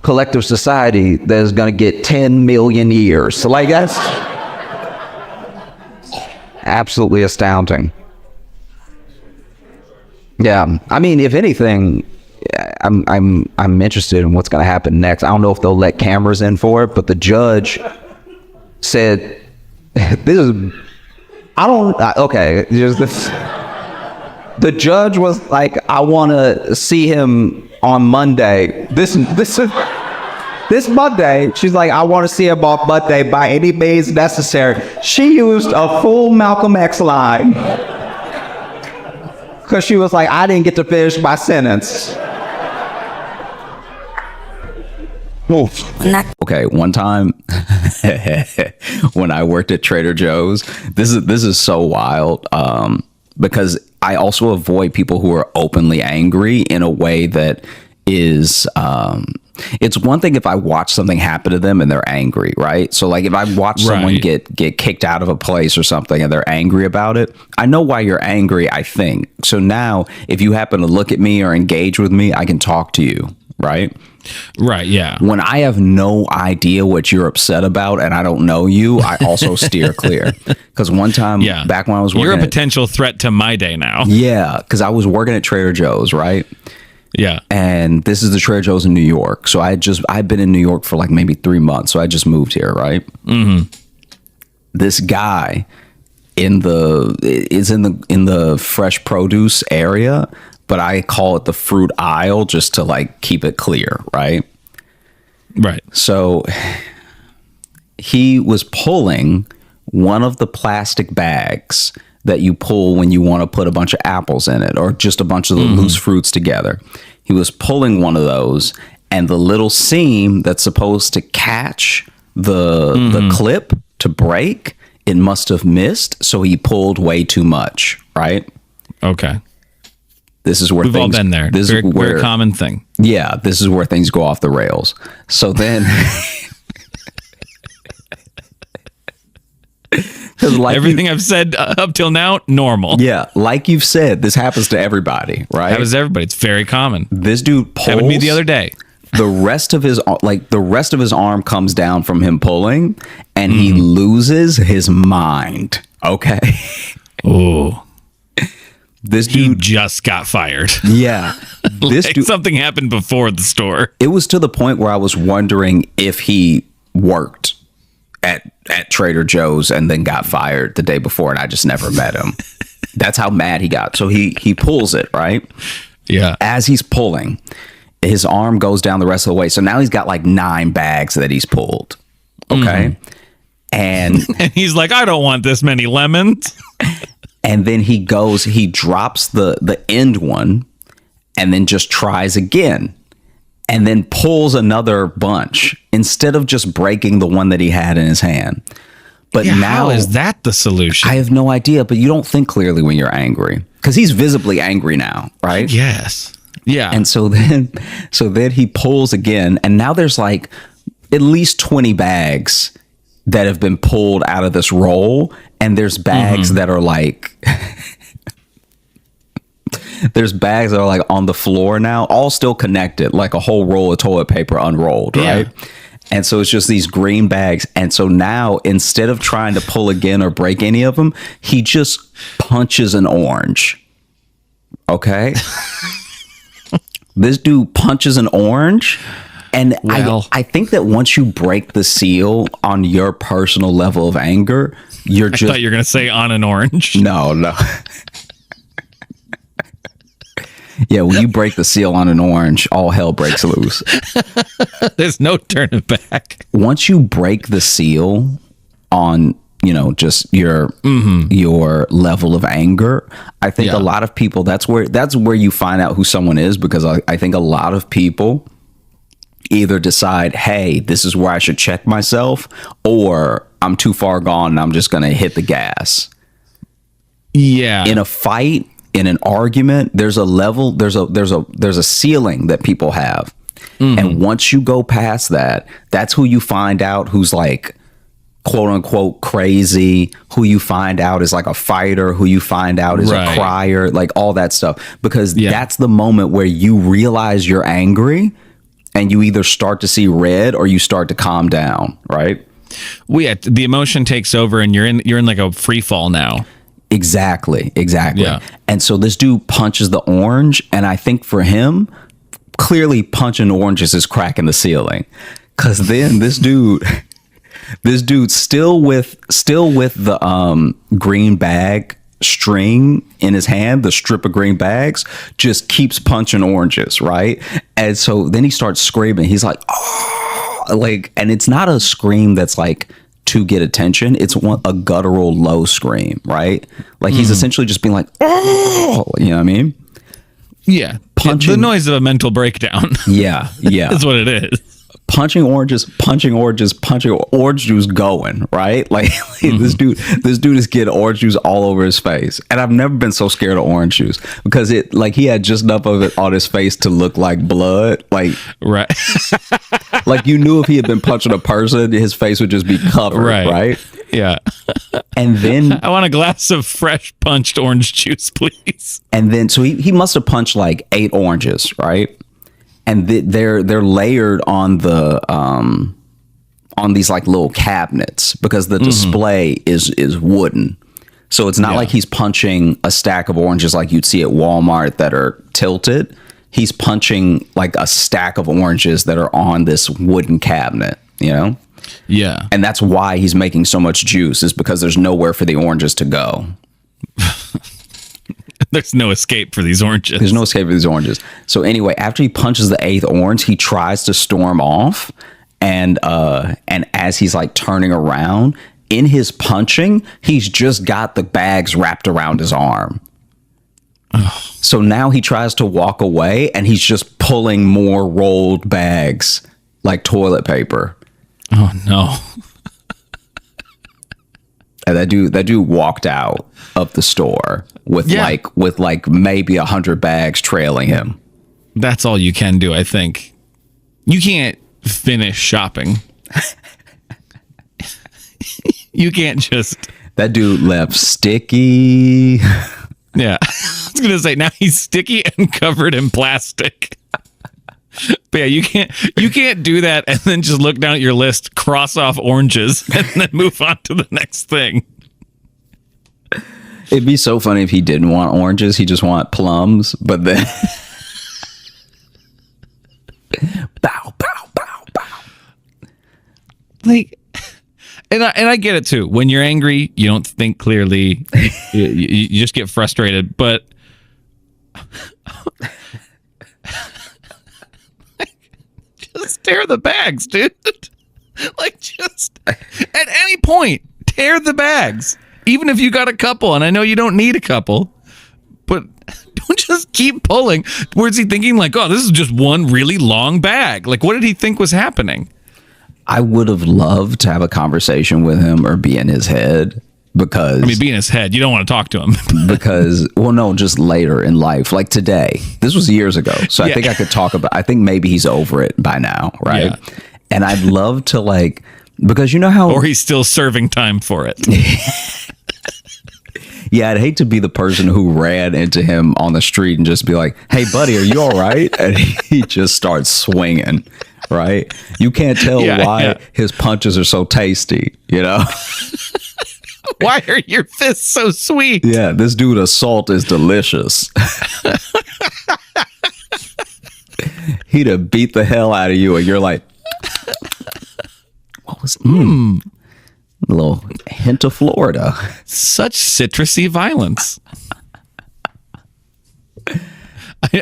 collective society that is going to get 10 million years. So like, that's absolutely astounding. Yeah, I mean, if anything, I'm interested in what's going to happen next. I don't know if they'll let cameras in for it, but the judge said, the judge was like, I want to see him on Monday. This Monday, she's like, I want to see him on Monday by any means necessary. She used a full Malcolm X line. Because she was like, I didn't get to finish my sentence. Okay, one time when I worked at Trader Joe's, this is so wild, because I also avoid people who are openly angry in a way that is, it's one thing if I watch something happen to them and they're angry, right? So like if I watch someone get kicked out of a place or something and they're angry about it, I know why you're angry, I think. So now if you happen to look at me or engage with me, I can talk to you, right? Right, yeah. When I have no idea what you're upset about and I don't know you, I also steer clear. Because one time, back when I was working, you're a potential threat to my day now. Yeah, because I was working at Trader Joe's, right? Yeah. And this is the Trader Joe's in New York. So I'd been in New York for like maybe 3 months. So I just moved here, right? Mm-hmm. This guy is in the fresh produce area, but I call it the fruit aisle just to like keep it clear, right? Right. So he was pulling one of the plastic bags that you pull when you want to put a bunch of apples in it or just a bunch of the loose fruits together. He was pulling one of those, and the little seam that's supposed to catch the clip to break, it must have missed, so he pulled way too much, right? Okay. This is where we've all been there. This is very common thing. Yeah, this is where things go off the rails. So then, like everything I've said up till now, normal. Yeah, like you've said, this happens to everybody, right? Happens to everybody. It's very common. This dude pulls. Happened to me the other day. The rest of his arm comes down from him pulling, and he loses his mind. Okay. Oh. This dude he just got fired. Yeah. This like dude, something happened before the store. It was to the point where I was wondering if he worked at Trader Joe's and then got fired the day before, and I just never met him. That's how mad he got. So he pulls it, right? Yeah. As he's pulling, his arm goes down the rest of the way. So now he's got like 9 bags that he's pulled. Okay. And he's like, I don't want this many lemons. And then he drops the end one and then just tries again and then pulls another bunch instead of just breaking the one that he had in his hand. But Yeah, now how is that the solution? I have no idea, but you don't think clearly when you're angry because he's visibly angry now, right? Yes. Yeah. And so then he pulls again, and now there's like at least 20 bags that have been pulled out of this roll, and there's bags that are like there's bags that are like on the floor now, all still connected, like a whole roll of toilet paper unrolled, right? And so it's just these green bags. And so now instead of trying to pull again or break any of them, he just punches an orange. Okay. This dude punches an orange. And Well. I think that once you break the seal on your personal level of anger, you're I just thought you were going to say on an orange. no. Yeah, when you break the seal on an orange, all hell breaks loose. There's no turning back. Once you break the seal on, just your level of anger, I think Yeah. a lot of people, that's where you find out who someone is, because I think a lot of people either decide, hey, this is where I should check myself, or I'm too far gone and I'm just going to hit the gas. Yeah. In a fight, in an argument, there's a level, there's a ceiling that people have. And once you go past that, that's who you find out who's like, quote unquote, crazy, who you find out is like a fighter, who you find out is Right. a crier, like all that stuff. Because Yeah. that's the moment where you realize you're angry and you either start to see red or you start to calm down, right? The emotion takes over and you're in like a free fall now. Exactly. Yeah. And so this dude punches the orange, and I think for him, clearly punching oranges is cracking the ceiling. Cause then this dude still with the green bag string in his hand, the strip of green bags, just keeps punching oranges, right? And so then he starts screaming. He's like, oh, like, and it's not a scream that's like to get attention. It's a guttural low scream, right? Like he's essentially just being like, oh, you know what I mean? Yeah. Punching- The noise of a mental breakdown. Yeah. That's what it is. punching oranges, orange juice going, right? Like this dude is getting orange juice all over his face. And I've never been so scared of orange juice because he had just enough of it on his face to look like blood. Like, Right. like you knew if he had been punching a person, his face would just be covered, right? Yeah. And then I want a glass of fresh punched orange juice, please. so he must have punched like 8 oranges, right? And they're layered on the on these like little cabinets because the display is wooden. So it's not like he's punching a stack of oranges like you'd see at Walmart that are tilted. He's punching like a stack of oranges that are on this wooden cabinet, Yeah. And that's why he's making so much juice, is because there's nowhere for the oranges to go. There's no escape for these oranges. There's no escape for these oranges. So anyway, after he punches the 8th orange, he tries to storm off. And as he's like turning around, in his punching, he's just got the bags wrapped around his arm. So now he tries to walk away and he's just pulling more rolled bags like toilet paper. Oh no. And that dude walked out of the store with like maybe 100 bags trailing him. That's all you can do, I think. You can't finish shopping. You can't just. That dude left sticky. Yeah. I was going to say, now he's sticky and covered in plastic. But yeah, you can't do that and then just look down at your list, cross off oranges, and then move on to the next thing. It'd be so funny if he didn't want oranges. He just want plums, but then bow, bow, bow, bow. Like, and I get it too. When you're angry, you don't think clearly. You just get frustrated. But just tear the bags, dude. Like, just at any point, tear the bags. Even if you got a couple, and I know you don't need a couple, but don't just keep pulling. Where's he thinking? Like, oh, this is just one really long bag. Like, what did he think was happening? I would have loved to have a conversation with him or be in his head because I mean, be in his head. You don't want to talk to him. because well no, just later in life, like today. This was years ago. So I Yeah. think I could talk about I think maybe he's over it by now, right? Yeah. And I'd love to like because you know how Or he's still serving time for it. yeah, I'd hate to be the person who ran into him on the street and just be like, "Hey, buddy, are you all right?" And he just starts swinging, right? You can't tell Yeah, why yeah. his punches are so tasty, you know? Why are your fists so sweet? Yeah, this dude assault is delicious. He'd have beat the hell out of you, and you're like, "What was a little hint of Florida?" Such citrusy violence.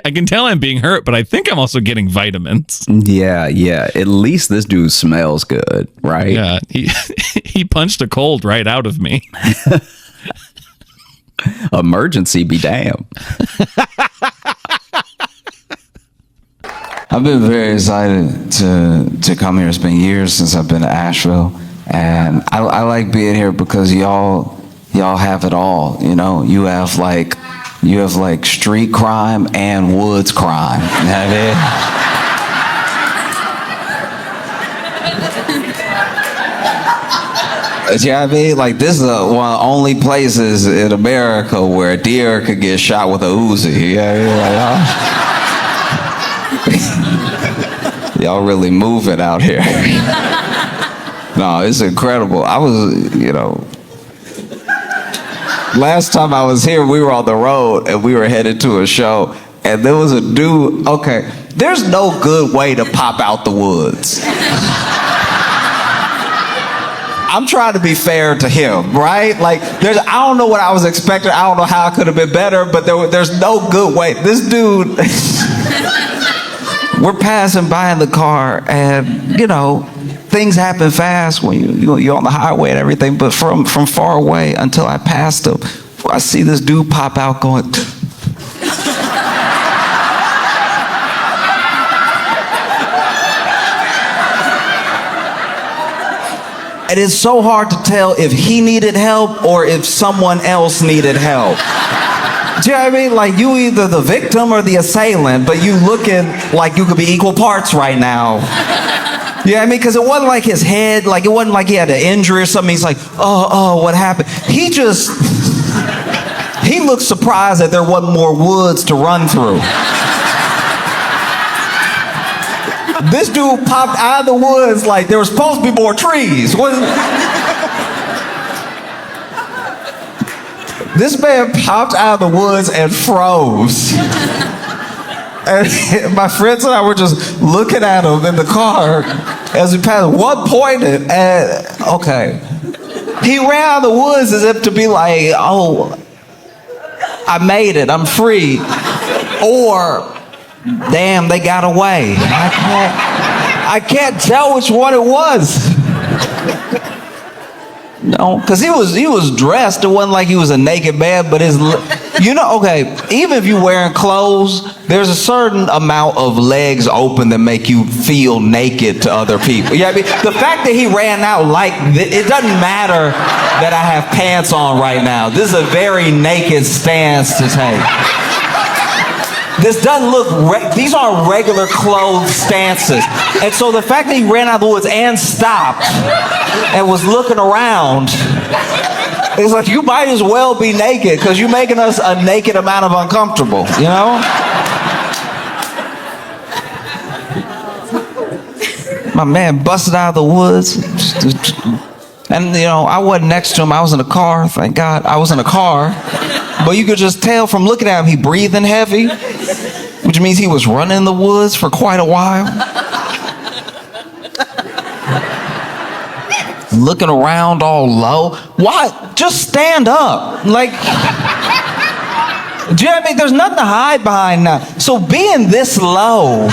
I can tell I'm being hurt, but I think I'm also getting vitamins. Yeah, yeah. At least this dude smells good, right? Yeah, he punched a cold right out of me. Emergency be damned. I've been very excited to come here. It's been years since I've been to Asheville, and I like being here because y'all have it all. You know, you have like street crime and woods crime. You know what I mean? You know what I mean? Like, this is one of the only places in America where a deer could get shot with a Uzi. You know what I mean? Like, y'all really moving out here. No, it's incredible. I was, last time I was here, we were on the road and we were headed to a show, and there was a dude. Okay, there's no good way to pop out the woods. I'm trying to be fair to him, right? Like, I don't know what I was expecting. I don't know how it could have been better, but there's no good way. This dude, we're passing by in the car, and things happen fast when you're on the highway and everything. But from far away, until I passed him, I see this dude pop out going. And it's so hard to tell if he needed help or if someone else needed help. Do you know what I mean? Like, you either the victim or the assailant, but you looking like you could be equal parts right now. You know what I mean? Because it wasn't like his head, like it wasn't like he had an injury or something. He's like, oh, what happened? He looked surprised that there wasn't more woods to run through. This dude popped out of the woods like there was supposed to be more trees. This man popped out of the woods and froze. And my friends and I were just looking at him in the car as we passed. One pointed, and okay. He ran out of the woods as if to be like, oh, I made it, I'm free. Or, damn, they got away. I can't tell which one it was. No, because he was dressed. It wasn't like he was a naked man, but okay, even if you're wearing clothes, there's a certain amount of legs open that make you feel naked to other people. You know what I mean? The fact that he ran out it doesn't matter that I have pants on right now. This is a very naked stance to take. This doesn't look, these aren't regular clothes stances. And so the fact that he ran out of the woods and stopped and was looking around, it's like, you might as well be naked because you're making us a naked amount of uncomfortable, you know? My man busted out of the woods. And, I wasn't next to him. I was in a car. Thank God I was in a car. But you could just tell from looking at him, he breathing heavy, which means he was running in the woods for quite a while. Looking around all low. Why? Just stand up. Like, do you know what I mean? There's nothing to hide behind now. So being this low,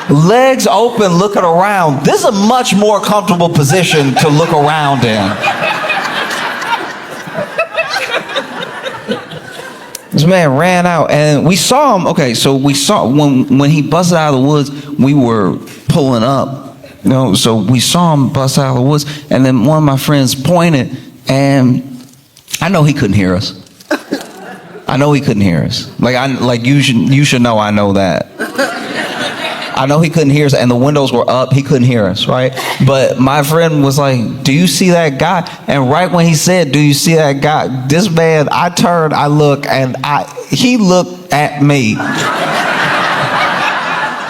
legs open, looking around, this is a much more comfortable position to look around in. This man ran out, and we saw him. Okay, so we saw when he busted out of the woods, we were pulling up, You know, so we saw him bust out of the woods, and then one of my friends pointed, and I know he couldn't hear us. I know he couldn't hear us. Like you should know I know that. I know he couldn't hear us, and the windows were up. He couldn't hear us, right? But my friend was like, "Do you see that guy?" And right when he said, "Do you see that guy?" This man, I turned, I look, and he looked at me.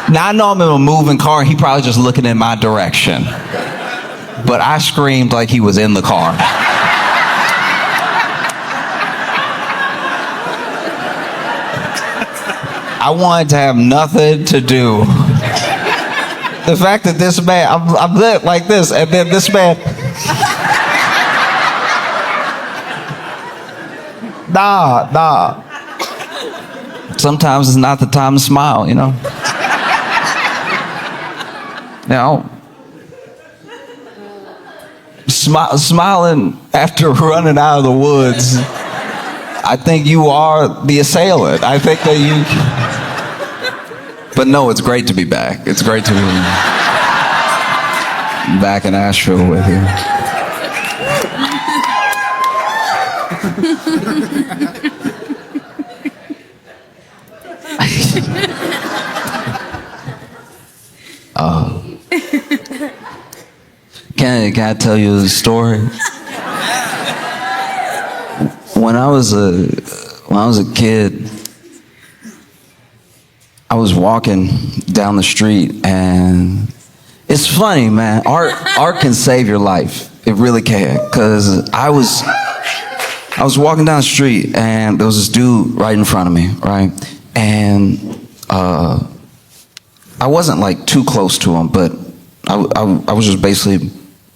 Now I know I'm in a moving car. He probably just looking in my direction, but I screamed like he was in the car. I wanted to have nothing to do. The fact that this man, I'm lit like this, and then this man, nah. Sometimes it's not the time to smile, you know. Now, smiling after running out of the woods, I think you are the assailant. I think that you. But no, it's great to be back. It's great to be back in Asheville with you. Can I tell you a story? When I was a kid, I was walking down the street, and it's funny, man. Art can save your life. It really can. Cause I was walking down the street, and there was this dude right in front of me, right? And I wasn't like too close to him, but I was just basically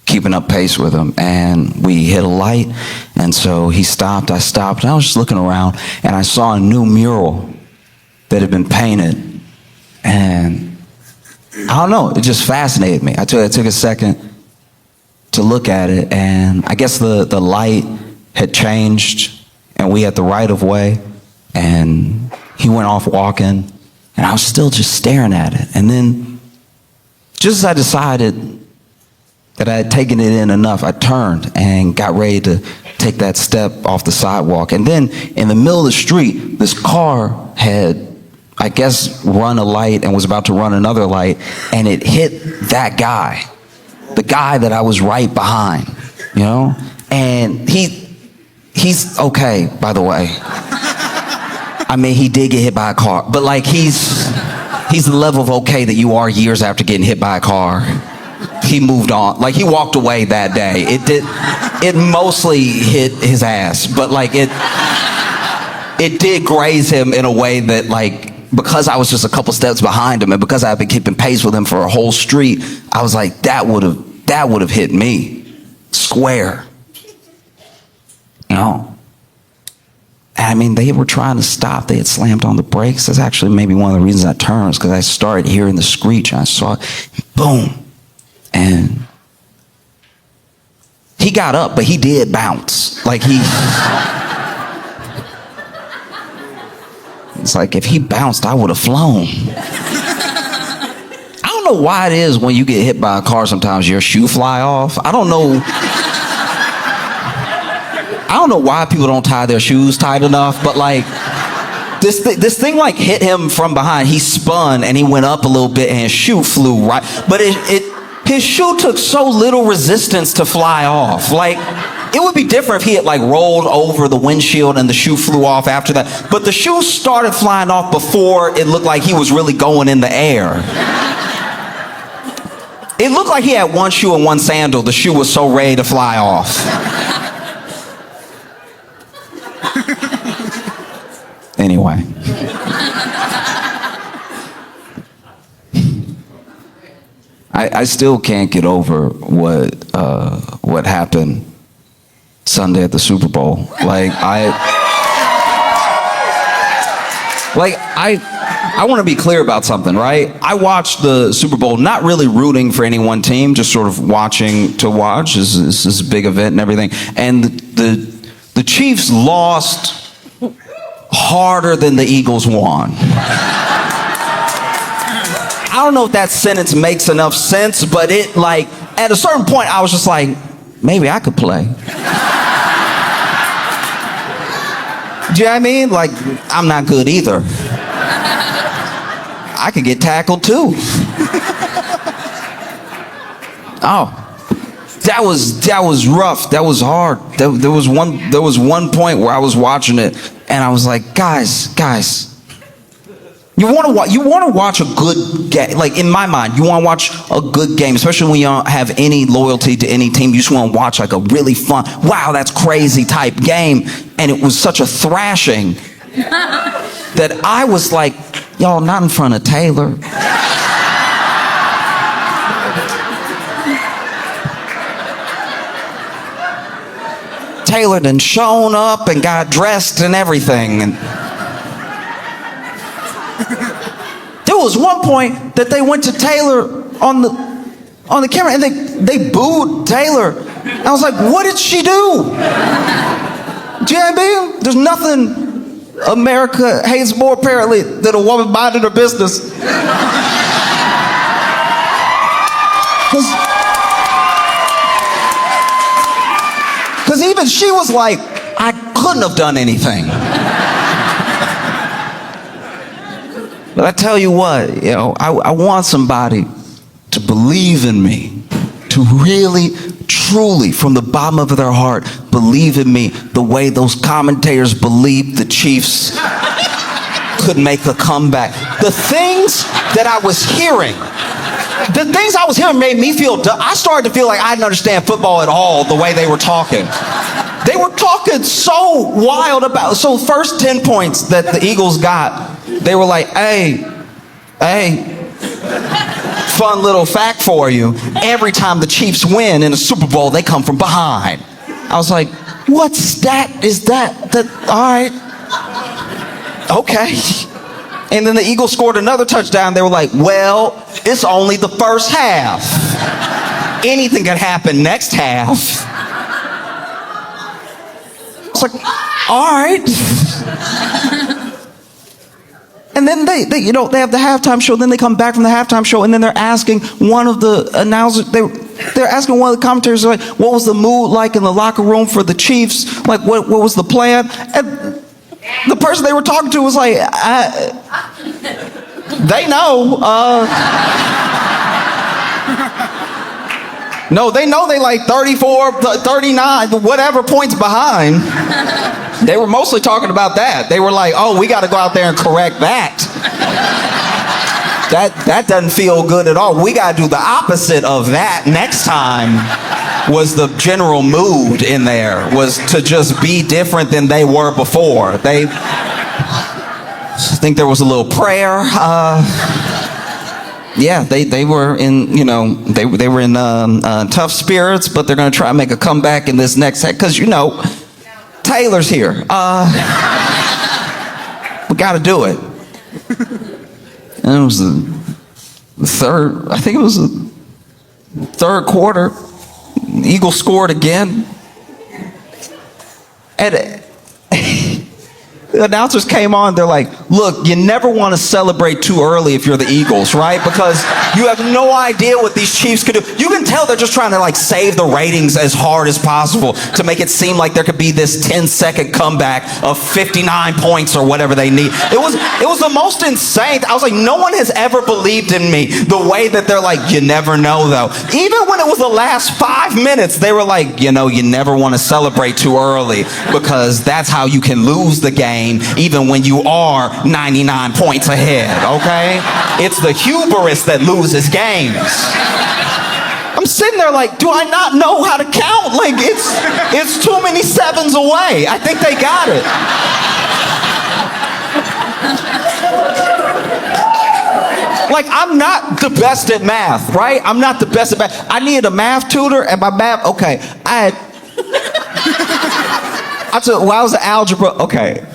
keeping up pace with him, and we hit a light, and so he stopped, I stopped, and I was just looking around, and I saw a new mural that had been painted, and I don't know, it just fascinated me. I took a second to look at it, and I guess the light had changed, and we had the right of way, and he went off walking, and I was still just staring at it, and then just as I decided that I had taken it in enough, I turned and got ready to take that step off the sidewalk. And then in the middle of the street, this car had, I guess, run a light and was about to run another light, and it hit that guy, the guy that I was right behind, you know? And he's okay, by the way. I mean, he did get hit by a car, but like he's the level of okay that you are years after getting hit by a car. He moved on. Like, he walked away that day. It mostly hit his ass, but like it did graze him in a way that, like, because I was just a couple steps behind him and because I've been keeping pace with him for a whole street, I was like, that would have hit me square. You know? I mean, they were trying to stop. They had slammed on the brakes. That's actually maybe one of the reasons I turned, because I started hearing the screech, and I saw it, boom. And he got up, but he did bounce. Like it's like if he bounced, I would have flown. I don't know why it is when you get hit by a car, sometimes your shoe fly off. I don't know why people don't tie their shoes tight enough, but like this thing like hit him from behind. He spun and he went up a little bit, and his shoe flew right, but his shoe took so little resistance to fly off. Like, it would be different if he had like rolled over the windshield and the shoe flew off after that. But the shoe started flying off before it looked like he was really going in the air. It looked like he had one shoe and one sandal. The shoe was so ready to fly off. Anyway. I still can't get over what happened Sunday at the Super Bowl. I want to be clear about something, right? I watched the Super Bowl not really rooting for any one team, just sort of watching to watch. This is a big event and everything. And the Chiefs lost harder than the Eagles won. I don't know if that sentence makes enough sense, but it like, at a certain point, I was just like, maybe I could play. Do you know what I mean? Like, I'm not good either. I could get tackled too. Oh, that was rough. That was hard. There was one point where I was watching it and I was like, guys, you want to watch a good game. Like, in my mind, you want to watch a good game, especially when you don't have any loyalty to any team. You just want to watch like a really fun, wow, that's crazy type game. And it was such a thrashing that I was like, y'all, not in front of Taylor. Taylor done shown up and got dressed and everything. And there was one point that they went to Taylor on the camera and they booed Taylor. I was like, what did she do? Do you know what I mean? There's nothing America hates more apparently than a woman minding her business. Because even she was like, I couldn't have done anything. But I tell you what, you know, I want somebody to believe in me, to really, truly, from the bottom of their heart, believe in me the way those commentators believed the Chiefs could make a comeback. The things that I was hearing made me feel dumb. I started to feel like I didn't understand football at all the way they were talking. They were talking so wild about, so first 10 points that the Eagles got, they were like, hey, fun little fact for you. Every time the Chiefs win in a Super Bowl, they come from behind. I was like, what's that? Is that, all right. Okay. And then the Eagles scored another touchdown. They were like, well, it's only the first half. Anything can happen next half. It's like, all right. And then they have the halftime show. Then they come back from the halftime show, and then they're asking one of the announcers. They're asking one of the commentators, like, what was the mood like in the locker room for the Chiefs? Like, what was the plan? And the person they were talking to was like, they know. No, they know they like 34, 39, whatever points behind. They were mostly talking about that. They were like, oh, we got to go out there and correct that. That doesn't feel good at all. We got to do the opposite of that next time. Was the general mood in there, was to just be different than they were before. I think there was a little prayer. Yeah, they were in, they were in tough spirits, but they're going to try and make a comeback in this next set because, Taylor's here. We got to do it. And it was the third quarter. The Eagles scored again. And the announcers came on, they're like, look, you never want to celebrate too early if you're the Eagles, right? Because you have no idea what these Chiefs could do. You can tell they're just trying to like save the ratings as hard as possible to make it seem like there could be this 10-second comeback of 59 points or whatever they need. It was the most insane. I was like, no one has ever believed in me the way that they're like, you never know though. Even when it was the last 5 minutes, they were like, you never want to celebrate too early because that's how you can lose the game. Even when you are 99 points ahead, okay? It's the hubris that loses games. I'm sitting there like, do I not know how to count? Like, it's too many sevens away. I think they got it. Like, I'm not the best at math, right? I'm not the best at math. I needed a math tutor, and my math, okay, I took, well, I was an algebra, okay.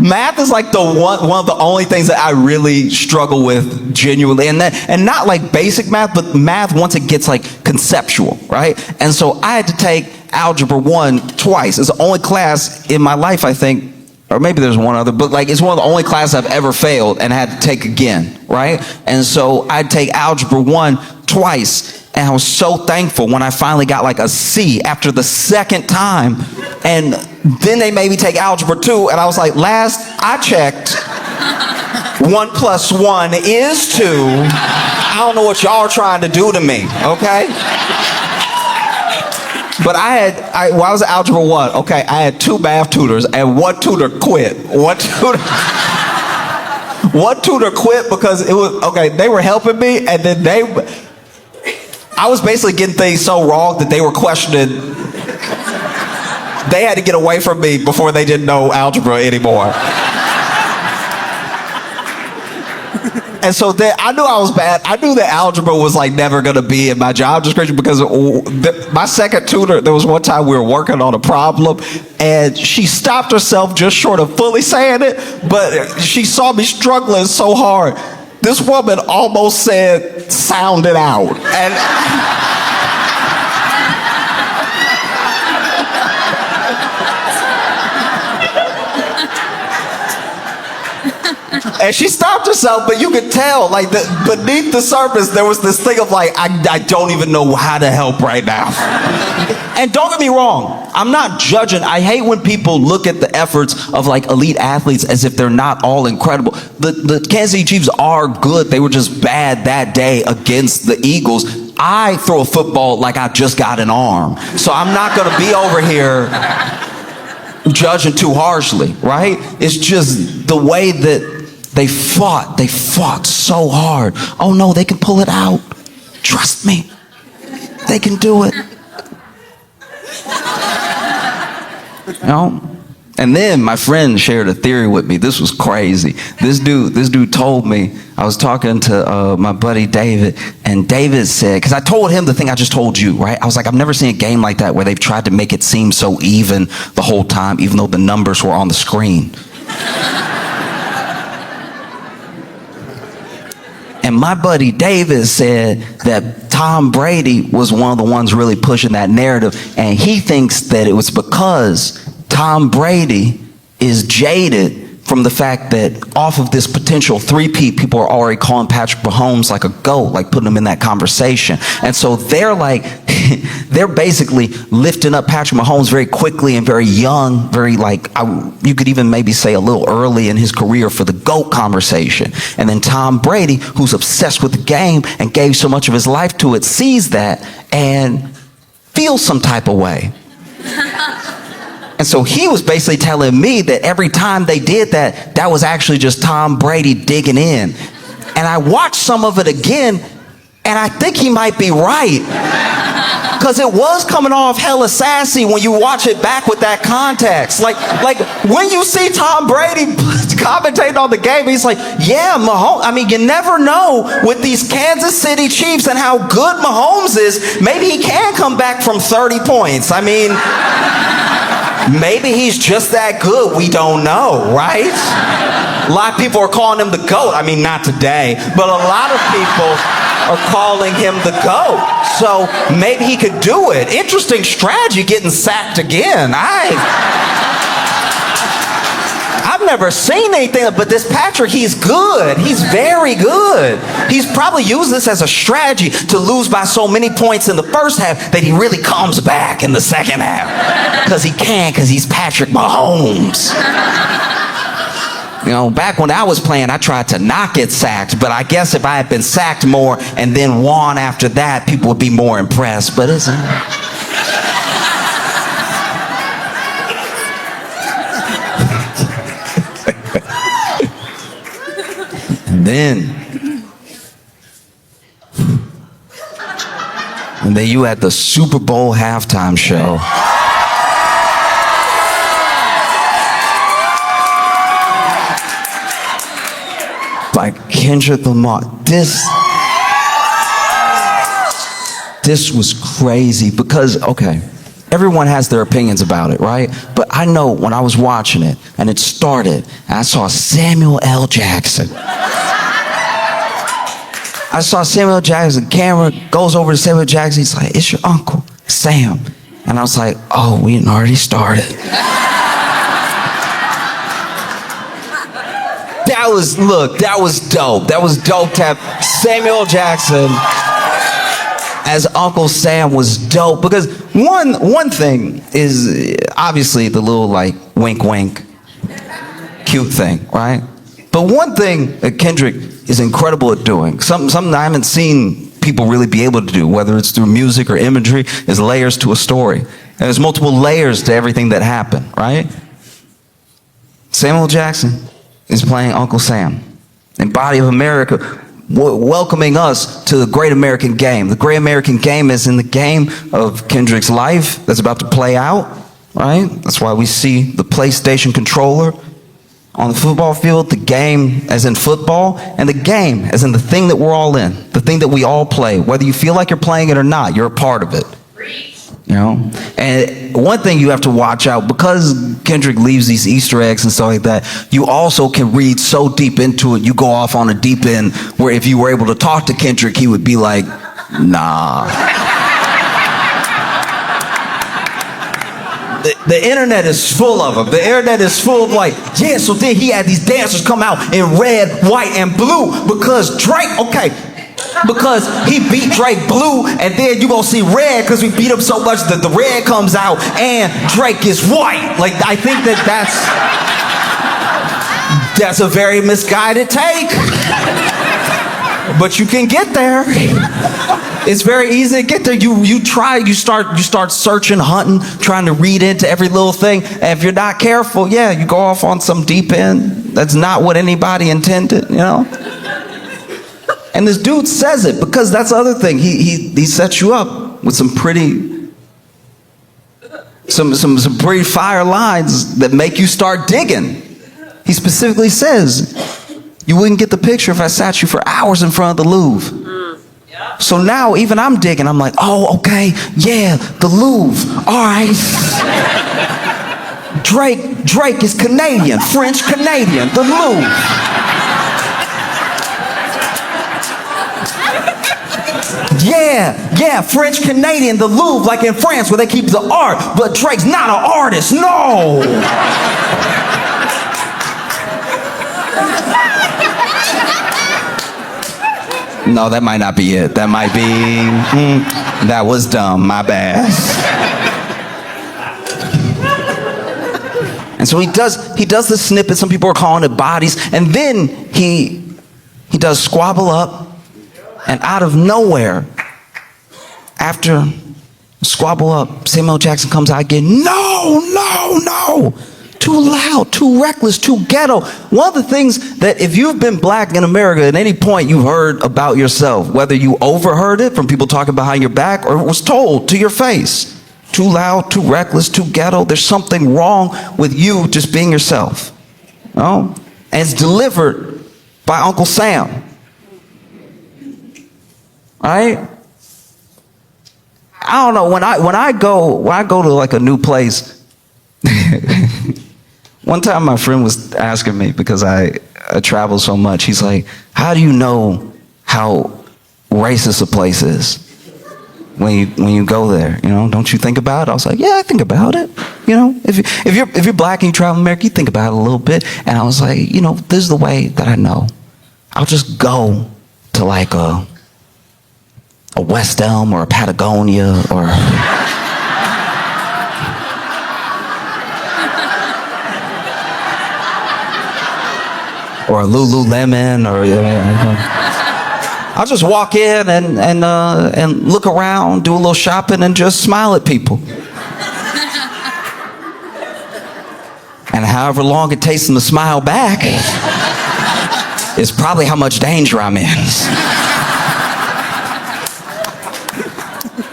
Math is like one of the only things that I really struggle with genuinely, and not like basic math, but math once it gets like conceptual, right? And so I had to take Algebra 1 twice. It's the only class in my life, I think, or maybe there's one other, but like it's one of the only classes I've ever failed and had to take again, right? And so I'd take Algebra 1 twice, and I was so thankful when I finally got like a C after the second time. And then they made me take Algebra 2, and I was like, last I checked, 1 + 1 is 2. I don't know what y'all are trying to do to me, okay? But while I was at Algebra 1, okay, I had 2 math tutors, and one tutor quit. One tutor quit because it was, okay, they were helping me, and then I was basically getting things so wrong that they were questioning. They had to get away from me before they didn't know algebra anymore. And so then I knew I was bad. I knew that algebra was like never going to be in my job description because my second tutor, there was one time we were working on a problem and she stopped herself just short of fully saying it, but she saw me struggling so hard. This woman almost said, sound it out. And she stopped herself, but you could tell, like, beneath the surface, there was this thing of like, I don't even know how to help right now. And don't get me wrong, I'm not judging. I hate when people look at the efforts of like elite athletes as if they're not all incredible. The Kansas City Chiefs are good. They were just bad that day against the Eagles. I throw a football like I just got an arm. So I'm not going to be over here judging too harshly, right? It's just the way that they fought so hard. Oh no, they can pull it out. Trust me, they can do it. You know? And then my friend shared a theory with me. This was crazy. This dude told me, I was talking to my buddy David, and David said, because I told him the thing I just told you, right? I was like, I've never seen a game like that where they've tried to make it seem so even the whole time, even though the numbers were on the screen. And my buddy David said that Tom Brady was one of the ones really pushing that narrative, and he thinks that it was because Tom Brady is jaded from the fact that off of this potential three-peat, people are already calling Patrick Mahomes like a GOAT, like putting him in that conversation. And so they're like, they're basically lifting up Patrick Mahomes very quickly and very young, very like, you could even maybe say a little early in his career for the GOAT conversation. And then Tom Brady, who's obsessed with the game and gave so much of his life to it, sees that and feels some type of way. And so he was basically telling me that every time they did that, that was actually just Tom Brady digging in. And I watched some of it again, and I think he might be right. Because it was coming off hella sassy when you watch it back with that context. Like when you see Tom Brady commentating on the game, he's like, yeah, Mahomes. I mean, you never know with these Kansas City Chiefs and how good Mahomes is. Maybe he can come back from 30 points. I mean, maybe he's just that good. We don't know, right? A lot of people are calling him the GOAT. I mean, not today, but a lot of people are calling him the GOAT. So maybe he could do it. Interesting strategy, getting sacked again. I've never seen anything, but this Patrick, he's good. He's very good. He's probably used this as a strategy to lose by so many points in the first half that he really comes back in the second half. Because he can, because he's Patrick Mahomes. You know, back when I was playing, I tried to not get sacked, but I guess if I had been sacked more and then won after that, people would be more impressed, but isn't it? And then you had the Super Bowl halftime show. By Kendrick Lamar. This was crazy because, okay, everyone has their opinions about it, right? But I know when I was watching it and it started, and I saw Samuel L. Jackson. I saw Samuel L. Jackson, camera goes over to Samuel L. Jackson, he's like, it's your uncle, Sam. And I was like, oh, we had already started. that was dope. That was dope to have Samuel Jackson as Uncle Sam was dope, because one thing is obviously the little like wink wink cute thing, right? But one thing that Kendrick is incredible at doing, something I haven't seen people really be able to do, whether it's through music or imagery, is layers to a story. And there's multiple layers to everything that happened, right? Samuel Jackson is playing Uncle Sam in Body of America, welcoming us to the great American game. The great American game is in the game of Kendrick's life that's about to play out, right? That's why we see the PlayStation controller on the football field, the game as in football, and the game as in the thing that we're all in, the thing that we all play. Whether you feel like you're playing it or not, you're a part of it. You know? And one thing you have to watch out, because Kendrick leaves these Easter eggs and stuff like that, you also can read so deep into it, you go off on a deep end, where if you were able to talk to Kendrick, he would be like, nah. The internet is full of them. The internet is full of like, yeah, so then he had these dancers come out in red, white, and blue because Drake, because he beat Drake blue, and then you gonna see red because we beat him so much that the red comes out and Drake is white. Like, I think that's a very misguided take. But you can get there. It's very easy to get there. You start searching, hunting, trying to read into every little thing. And if you're not careful, yeah, you go off on some deep end. That's not what anybody intended, you know? And this dude says it, because that's the other thing. He sets you up with some pretty fire lines that make you start digging. He specifically says, you wouldn't get the picture if I sat you for hours in front of the Louvre. So now even I'm digging. I'm like, oh, okay, yeah, the Louvre. All right. Drake is Canadian, French Canadian, the Louvre. Yeah, French Canadian, the Louvre, like in France where they keep the art, but Drake's not an artist, no. No, that might not be it. That might be, that was dumb, my bad. And so he does the snippet, some people are calling it bodies, and then he does Squabble Up, and out of nowhere, after Squabble Up, Samuel Jackson comes out again, no, too loud, too reckless, too ghetto. One of the things that if you've been black in America at any point you've heard about yourself, whether you overheard it from people talking behind your back or it was told to your face, too loud, too reckless, too ghetto, there's something wrong with you just being yourself. You know? And it's delivered by Uncle Sam. Right? I don't know, when I go to like a new place, one time my friend was asking me, because I travel so much, he's like, how do you know how racist a place is when you go there? You know, don't you think about it? I was like, yeah, I think about it. You know, if you're black and you travel America, you think about it a little bit. And I was like, you know, this is the way that I know. I'll just go to like a West Elm or a Patagonia or a Lululemon, or I'll just walk in and look around, do a little shopping, and just smile at people. And however long it takes them to smile back is probably how much danger I'm in.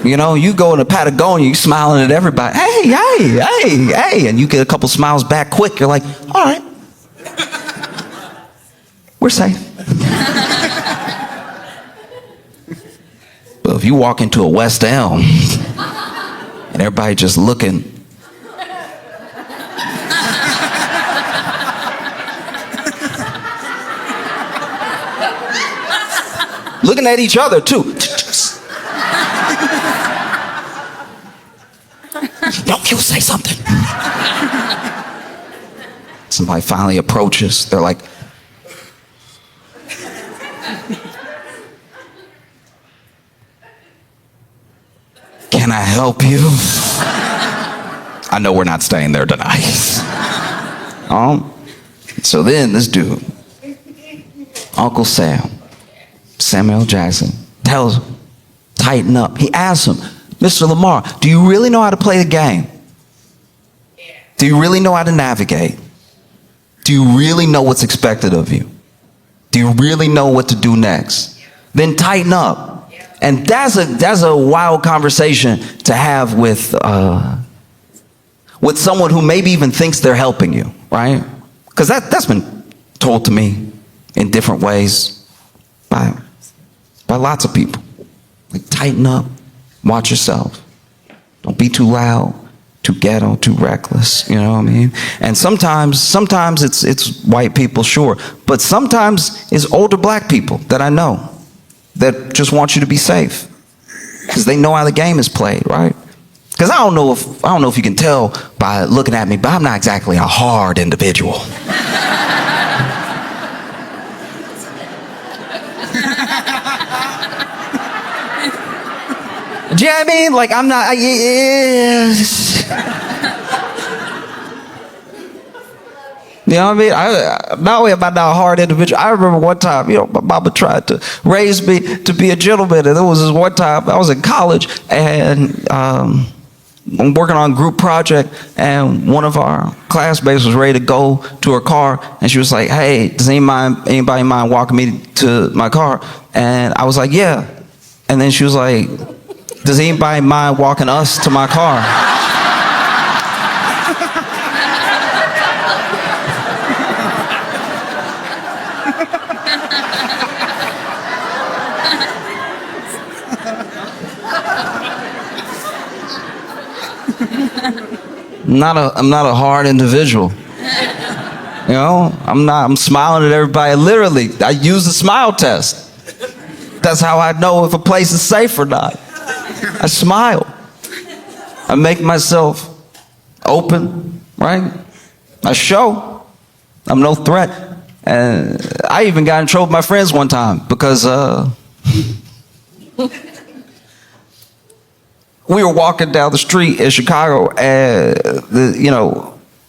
You know, you go into Patagonia, you smiling at everybody, hey, and you get a couple smiles back quick. You're like, all right, we're safe. But if you walk into a West Elm and everybody just looking, looking at each other too. Don't you say something. Somebody finally approaches. They're like, can I help you? I know we're not staying there tonight. So then this dude, Uncle Sam, Samuel Jackson, tells him, tighten up. He asks him, Mr. Lamar, do you really know how to play the game? Do you really know how to navigate? Do you really know what's expected of you? Do you really know what to do next? Then tighten up. And that's a wild conversation to have with someone who maybe even thinks they're helping you, right? Because that's been told to me in different ways by lots of people. Like, tighten up, watch yourself. Don't be too loud, too ghetto, too reckless, you know what I mean? And sometimes it's white people, sure, but sometimes it's older black people that I know that just want you to be safe because they know how the game is played, right? Because I don't know if you can tell by looking at me, but I'm not exactly a hard individual. Do you know what I mean? Like, I'm not. You know what I mean? Not only am I not a hard individual, I remember one time, my mama tried to raise me to be a gentleman, and there was this one time I was in college, and I'm working on a group project, and one of our classmates was ready to go to her car, and she was like, "Hey, does anybody mind walking me to my car?" And I was like, "Yeah." And then she was like, "Does anybody mind walking us to my car?" I'm not a hard individual. I'm smiling at everybody. Literally, I use the smile test. That's how I know if a place is safe or not. I smile. I make myself open, right? I show I'm no threat. And I even got in trouble with my friends one time because we were walking down the street in Chicago and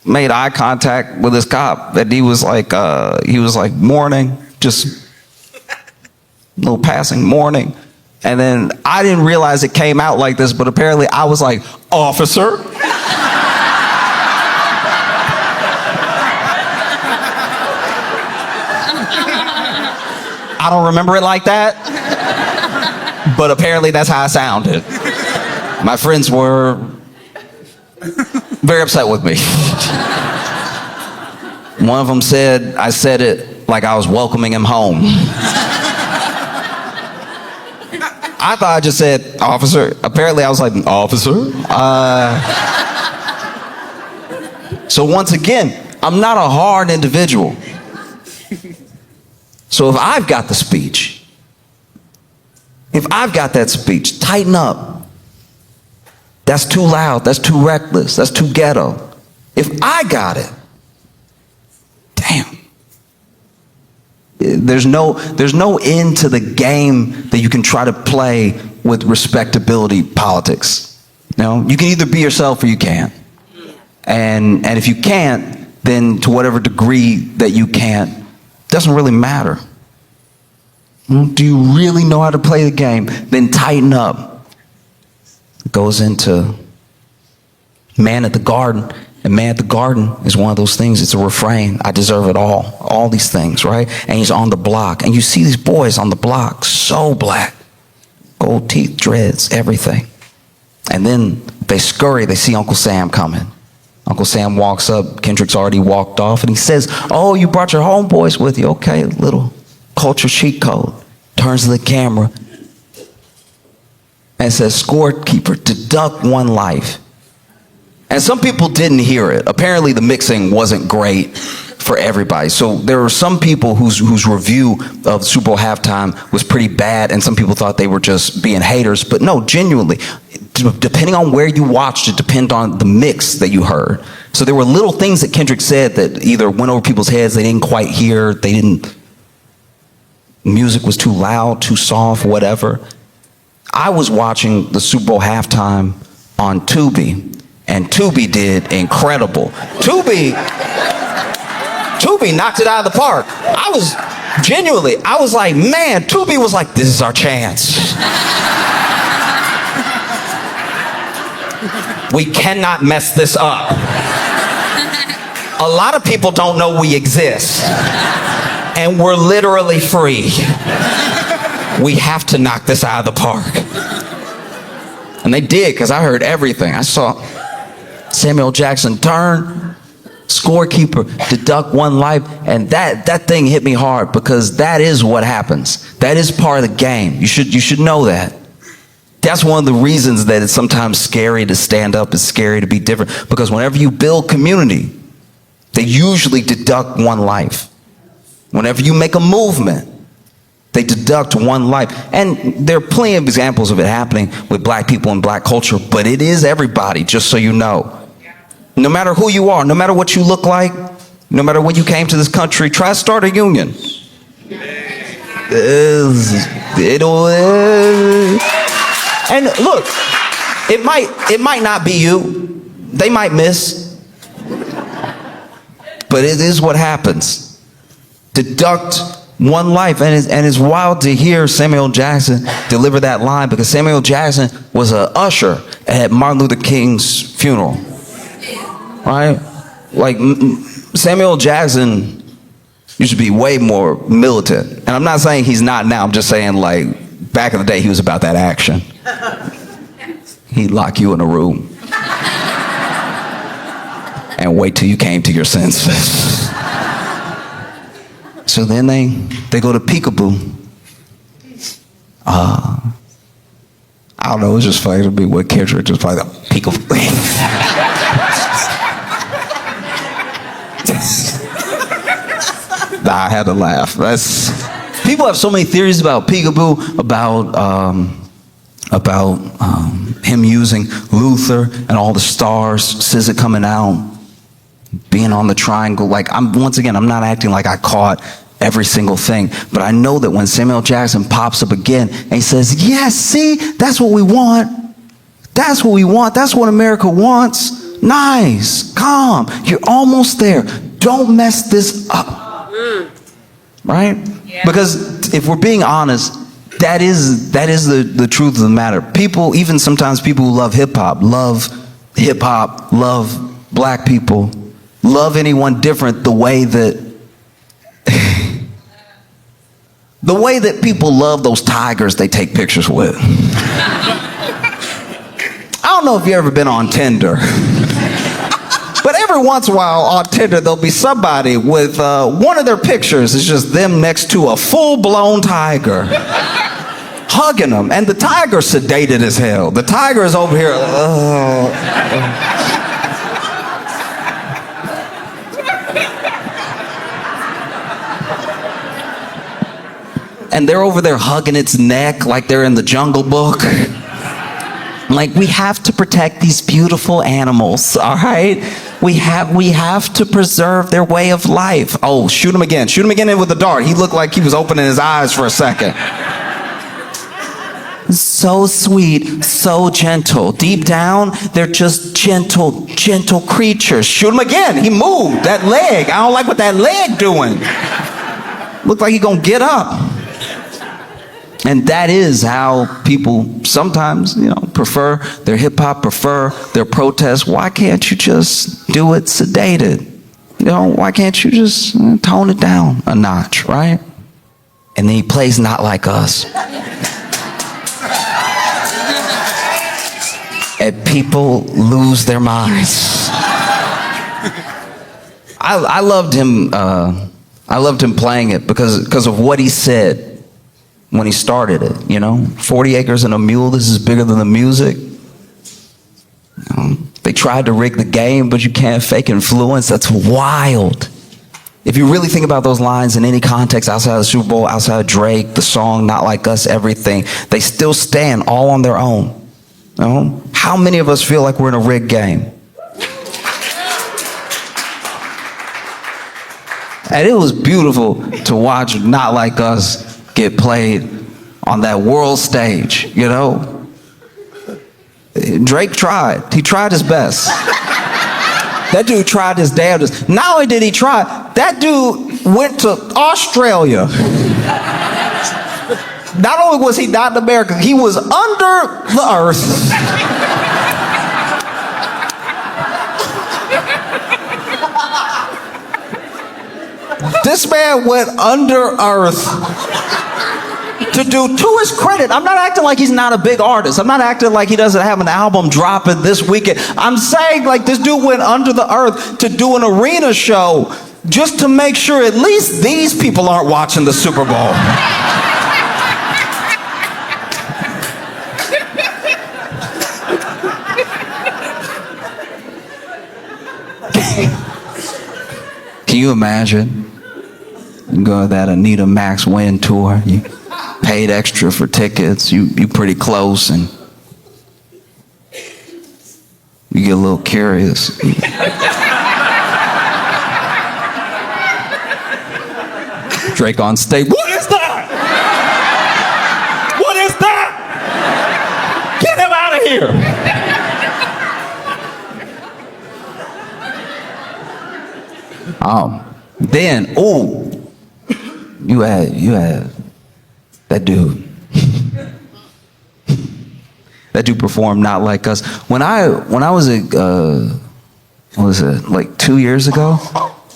made eye contact with this cop, and he was like mourning, just a little passing mourning. And then I didn't realize it came out like this, but apparently I was like, "Officer." I don't remember it like that, but apparently that's how I sounded. My friends were very upset with me. One of them said I said it like I was welcoming him home. I thought I just said, "Officer." Apparently I was like, "Officer." So once again, I'm not a hard individual. So if I've got the speech, if I've got that speech, tighten up. That's too loud, that's too reckless, that's too ghetto. If I got it, damn. There's no end to the game that you can try to play with respectability politics. You can either be yourself or you can't. And if you can't, then to whatever degree that you can't, doesn't really matter. Do you really know how to play the game? Then tighten up. It goes into Man at the Garden. And Man at the Garden is one of those things. It's a refrain. I deserve it all. All these things, right? And he's on the block. And you see these boys on the block, so black. Gold teeth, dreads, everything. And then they scurry. They see Uncle Sam coming. Uncle Sam walks up. Kendrick's already walked off. And he says, "Oh, you brought your homeboys with you. Okay, little culture cheat code." Turns to the camera and says, "Scorekeeper, deduct one life." And some people didn't hear it. Apparently the mixing wasn't great for everybody. So there were some people whose review of Super Bowl halftime was pretty bad, and some people thought they were just being haters. But no, genuinely, depending on where you watched, it depended on the mix that you heard. So there were little things that Kendrick said that either went over people's heads, they didn't quite hear, music was too loud, too soft, whatever. I was watching the Super Bowl halftime on Tubi, and Tubi did incredible. Tubi knocked it out of the park. I was like, man, Tubi was like, this is our chance. We cannot mess this up. A lot of people don't know we exist, and we're literally free. We have to knock this out of the park. And they did, because I heard everything. I saw Samuel Jackson turn, scorekeeper, deduct one life, and that thing hit me hard, because that is what happens. That is part of the game. You should know that. That's one of the reasons that it's sometimes scary to stand up, it's scary to be different, because whenever you build community, they usually deduct one life. Whenever you make a movement, they deduct one life. And there are plenty of examples of it happening with black people and black culture, but it is everybody, just so you know. No matter who you are, no matter what you look like, no matter when you came to this country, try to start a union. And look, it might not be you. They might miss. But it is what happens. Deduct one life. And it's wild to hear Samuel Jackson deliver that line, because Samuel Jackson was an usher at Martin Luther King's funeral. Right? Like, Samuel Jackson used to be way more militant. And I'm not saying he's not now. I'm just saying, like, back in the day, he was about that action. He'd lock you in a room and wait till you came to your senses. So then they go to peekaboo. I don't know, it's just funny to me what character just play the peekaboo. I had to laugh. People have so many theories about peekaboo, about him using Luther and all the stars, SZA coming out, being on the triangle. Like, I'm not acting like I caught every single thing, but I know that when Samuel Jackson pops up again and he says, yes, see, that's what we want. That's what we want. That's what America wants. Nice, calm, you're almost there. Don't mess this up. Right? Yeah. Because if we're being honest, that is the truth of the matter. People, even sometimes people who love hip hop, love black people, love anyone different the way that people love those tigers they take pictures with. I don't know if you've ever been on Tinder, but every once in a while on Tinder there'll be somebody with one of their pictures is just them next to a full-blown tiger, hugging them, and the tiger's sedated as hell. The tiger is over here. And they're over there hugging its neck like they're in the Jungle Book. Like, we have to protect these beautiful animals, all right? We have to preserve their way of life. Oh, shoot him again. Shoot him again with a dart. He looked like he was opening his eyes for a second. So sweet, so gentle. Deep down, they're just gentle creatures. Shoot him again. He moved. That leg. I don't like what that leg doing. Looked like he gonna get up. And that is how people sometimes, prefer their hip hop, prefer their protests. Why can't you just do it sedated? Why can't you just tone it down a notch, right? And then he plays Not Like Us. And people lose their minds. I loved him. I loved him playing it because of what he said when he started it. 40 acres and a mule. This is bigger than the music. They tried to rig the game, but you can't fake influence. That's wild. If you really think about those lines in any context outside of the Super Bowl, outside of Drake, the song Not Like Us, everything, they still stand all on their own. How many of us feel like we're in a rigged game? And it was beautiful to watch Not Like Us get played on that world stage, you know. Drake tried. He tried his best. That dude tried his damnedest. Not only did he try, that dude went to Australia. Not only was he not in America, he was under the earth. This man went under earth to do, to his credit, I'm not acting like he's not a big artist. I'm not acting like he doesn't have an album dropping this weekend. I'm saying like this dude went under the earth to do an arena show just to make sure at least these people aren't watching the Super Bowl. Can you imagine? You go to that Anita Max Win tour, you paid extra for tickets, you pretty close, and you get a little curious. Drake on stage, what is that? What is that? Get him out of here. Then, you had that dude. That dude performed Not Like Us. When I was what was it, like 2 years ago?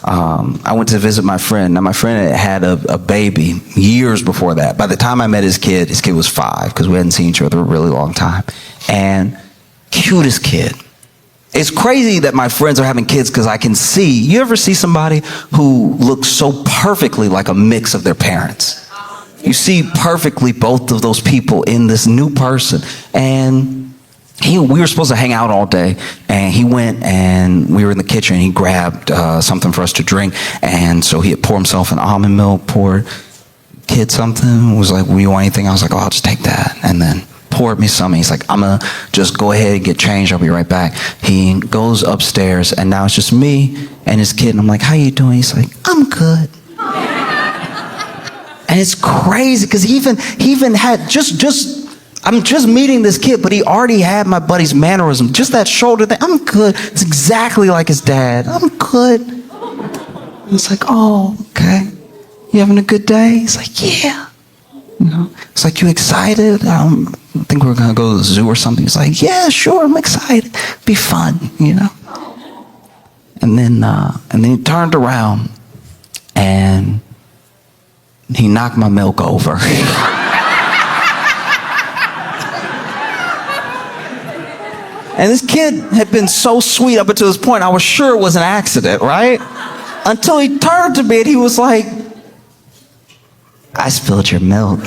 I went to visit my friend. Now my friend had a baby years before that. By the time I met his kid was 5 because we hadn't seen each other a really long time. And cutest kid. It's crazy that my friends are having kids because I can see, you ever see somebody who looks so perfectly like a mix of their parents? You see perfectly both of those people in this new person. And we were supposed to hang out all day, and he went and we were in the kitchen, and he grabbed something for us to drink. And so he had poured himself an almond milk, poured kid something, was like, "Will you want anything?" I was like, "Oh, I'll just take that." And then poured me some. He's like, "I'm gonna just go ahead and get changed. I'll be right back." He goes upstairs, and now it's just me and his kid. And I'm like, "How you doing?" He's like, "I'm good." And it's crazy because he even had I'm just meeting this kid, but he already had my buddy's mannerism. Just that shoulder thing. "I'm good." It's exactly like his dad. "I'm good." It's like, "Oh, okay. You having a good day?" He's like, "Yeah." You know, it's like, "You excited? I think we're gonna go to the zoo or something." He's like, "Yeah, sure, I'm excited. Be fun, you know." And then he turned around and he knocked my milk over. And this kid had been so sweet up until this point. I was sure it was an accident, right? Until he turned to me and he was like, "I spilled your milk."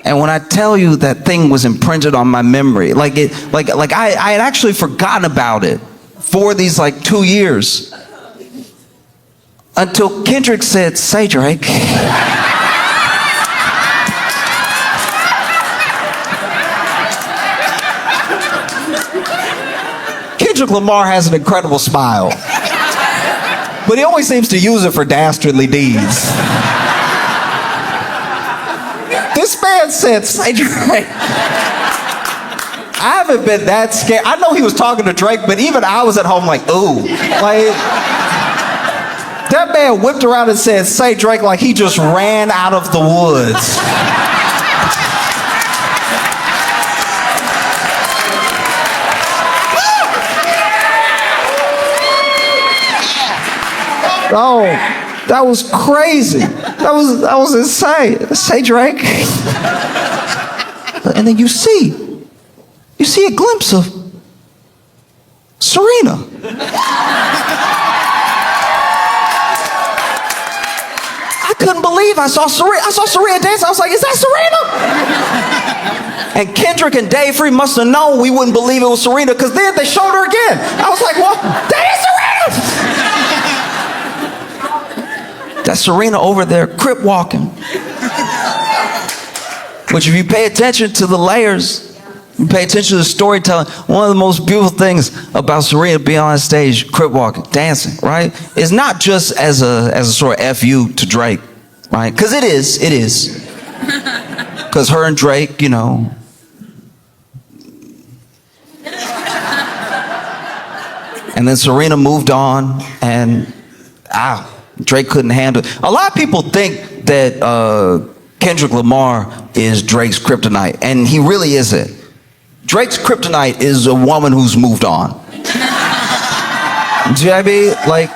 And when I tell you that thing was imprinted on my memory, like I had actually forgotten about it for these like 2 years. Until Kendrick said, "Say, Drake." Kendrick Lamar has an incredible smile, but he always seems to use it for dastardly deeds. This man said, "Say, Drake." I haven't been that scared. I know he was talking to Drake, but even I was at home like, ooh. Like, that man whipped around and said, "Say, Drake," like he just ran out of the woods. Oh, that was crazy. That was insane. "Say, Drake." And then you see a glimpse of Serena. I couldn't believe I saw Serena dance. I was like, "Is that Serena?" And Kendrick and Dave Free must have known we wouldn't believe it was Serena because then they showed her again. I was like, "Well, that is Serena!" That's Serena over there, crip walking. Which if you pay attention to the layers, You pay attention to the storytelling. One of the most beautiful things about Serena being on stage, crip walking, dancing, right, is not just as a sort of FU to Drake, right? Because it is. Because her and Drake, you know. And then Serena moved on, and Drake couldn't handle it. A lot of people think that Kendrick Lamar is Drake's kryptonite, and he really isn't. Drake's kryptonite is a woman who's moved on. Do you know what I mean? Like,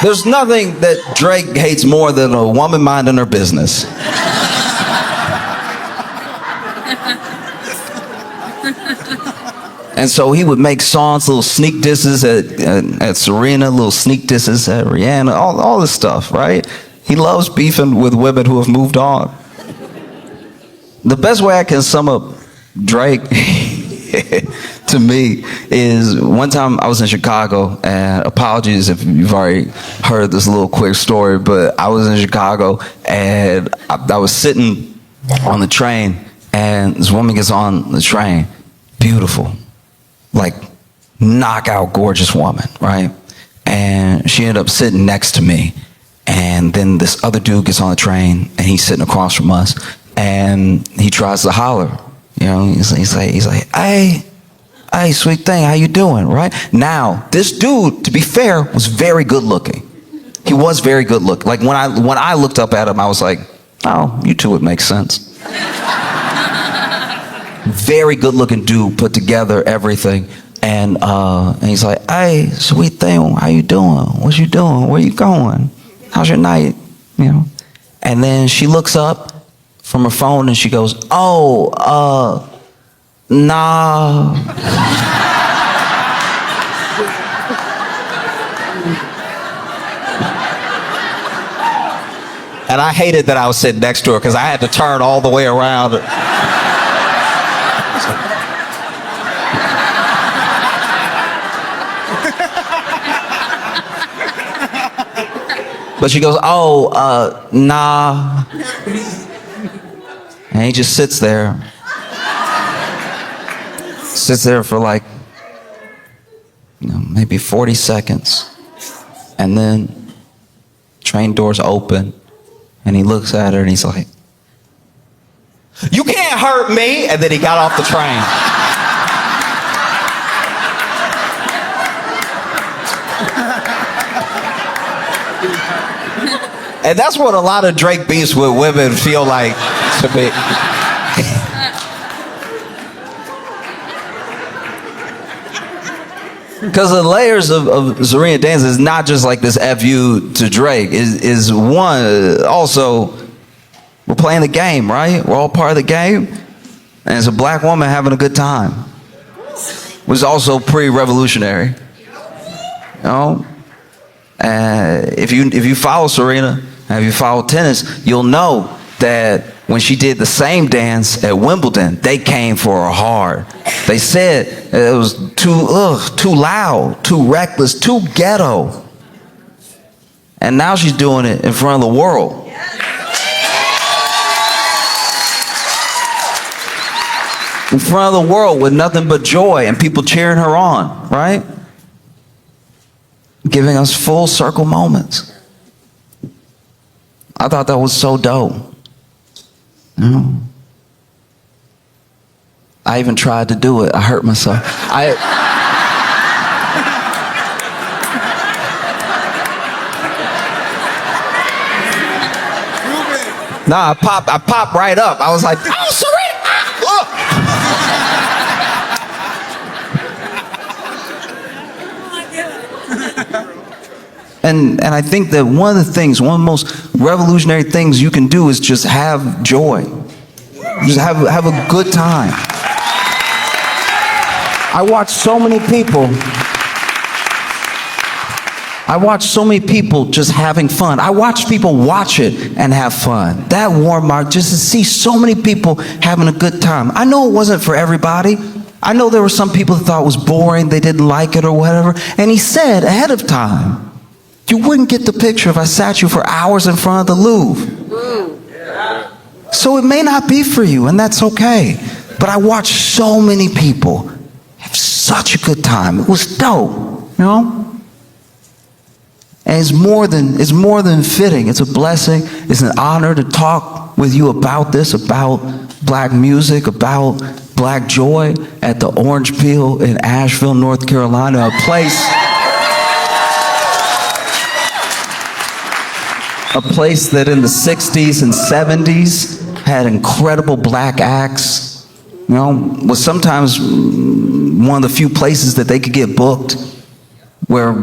there's nothing that Drake hates more than a woman minding her business. And so he would make songs, little sneak disses at Serena, little sneak disses at Rihanna, all this stuff, right? He loves beefing with women who have moved on. The best way I can sum up Drake to me is one time I was in Chicago, and apologies if you've already heard this little quick story, but I was in Chicago and I was sitting on the train, and this woman gets on the train, beautiful, like knockout gorgeous woman, right? And she ended up sitting next to me, and then this other dude gets on the train and he's sitting across from us, and he tries to holler, you know, he's like, hey, sweet thing, how you doing, right? Now, this dude, to be fair, was very good looking. He was very good looking. Like when I looked up at him, I was like, oh, you two would make sense. Very good looking dude, put together, everything. And he's like, hey, sweet thing, how you doing? What you doing? Where you going? How's your night? You know? And then she looks up from her phone and she goes, oh, nah. And I hated that I was sitting next to her because I had to turn all the way around. But she goes, oh, nah. And he just sits there. Sits there for like, you know, maybe 40 seconds. And then train doors open and he looks at her and he's like, you can't hurt me. And then he got off the train. And that's what a lot of Drake beefs with women feel like to me. Because the layers of Serena dance is not just like this FU to Drake. Is one, also, we're playing the game, right? We're all part of the game. And it's a black woman having a good time. Which is also pretty revolutionary. You know? If you follow Serena, and if you follow tennis, you'll know that when she did the same dance at Wimbledon, they came for her hard. They said it was too loud, too reckless, too ghetto. And now she's doing it in front of the world. In front of the world with nothing but joy and people cheering her on, right? Giving us full circle moments. I thought that was so dope. You know? I even tried to do it. I hurt myself. I popped right up. I was like, oh, Serena, look. And I think that one of the most revolutionary things you can do is just have joy. Just have a good time. I watch so many people just having fun. I watch people watch it and have fun. That warmed my heart just to see so many people having a good time. I know it wasn't for everybody. I know there were some people that thought it was boring, they didn't like it or whatever. And he said ahead of time, you wouldn't get the picture if I sat you for hours in front of the Louvre. So it may not be for you, and that's okay. But I watched so many people have such a good time. It was dope, you know? And it's more than fitting. It's a blessing. It's an honor to talk with you about this, about black music, about black joy at the Orange Peel in Asheville, North Carolina, a place that in the 60s and 70s had incredible black acts, you know, was sometimes one of the few places that they could get booked, where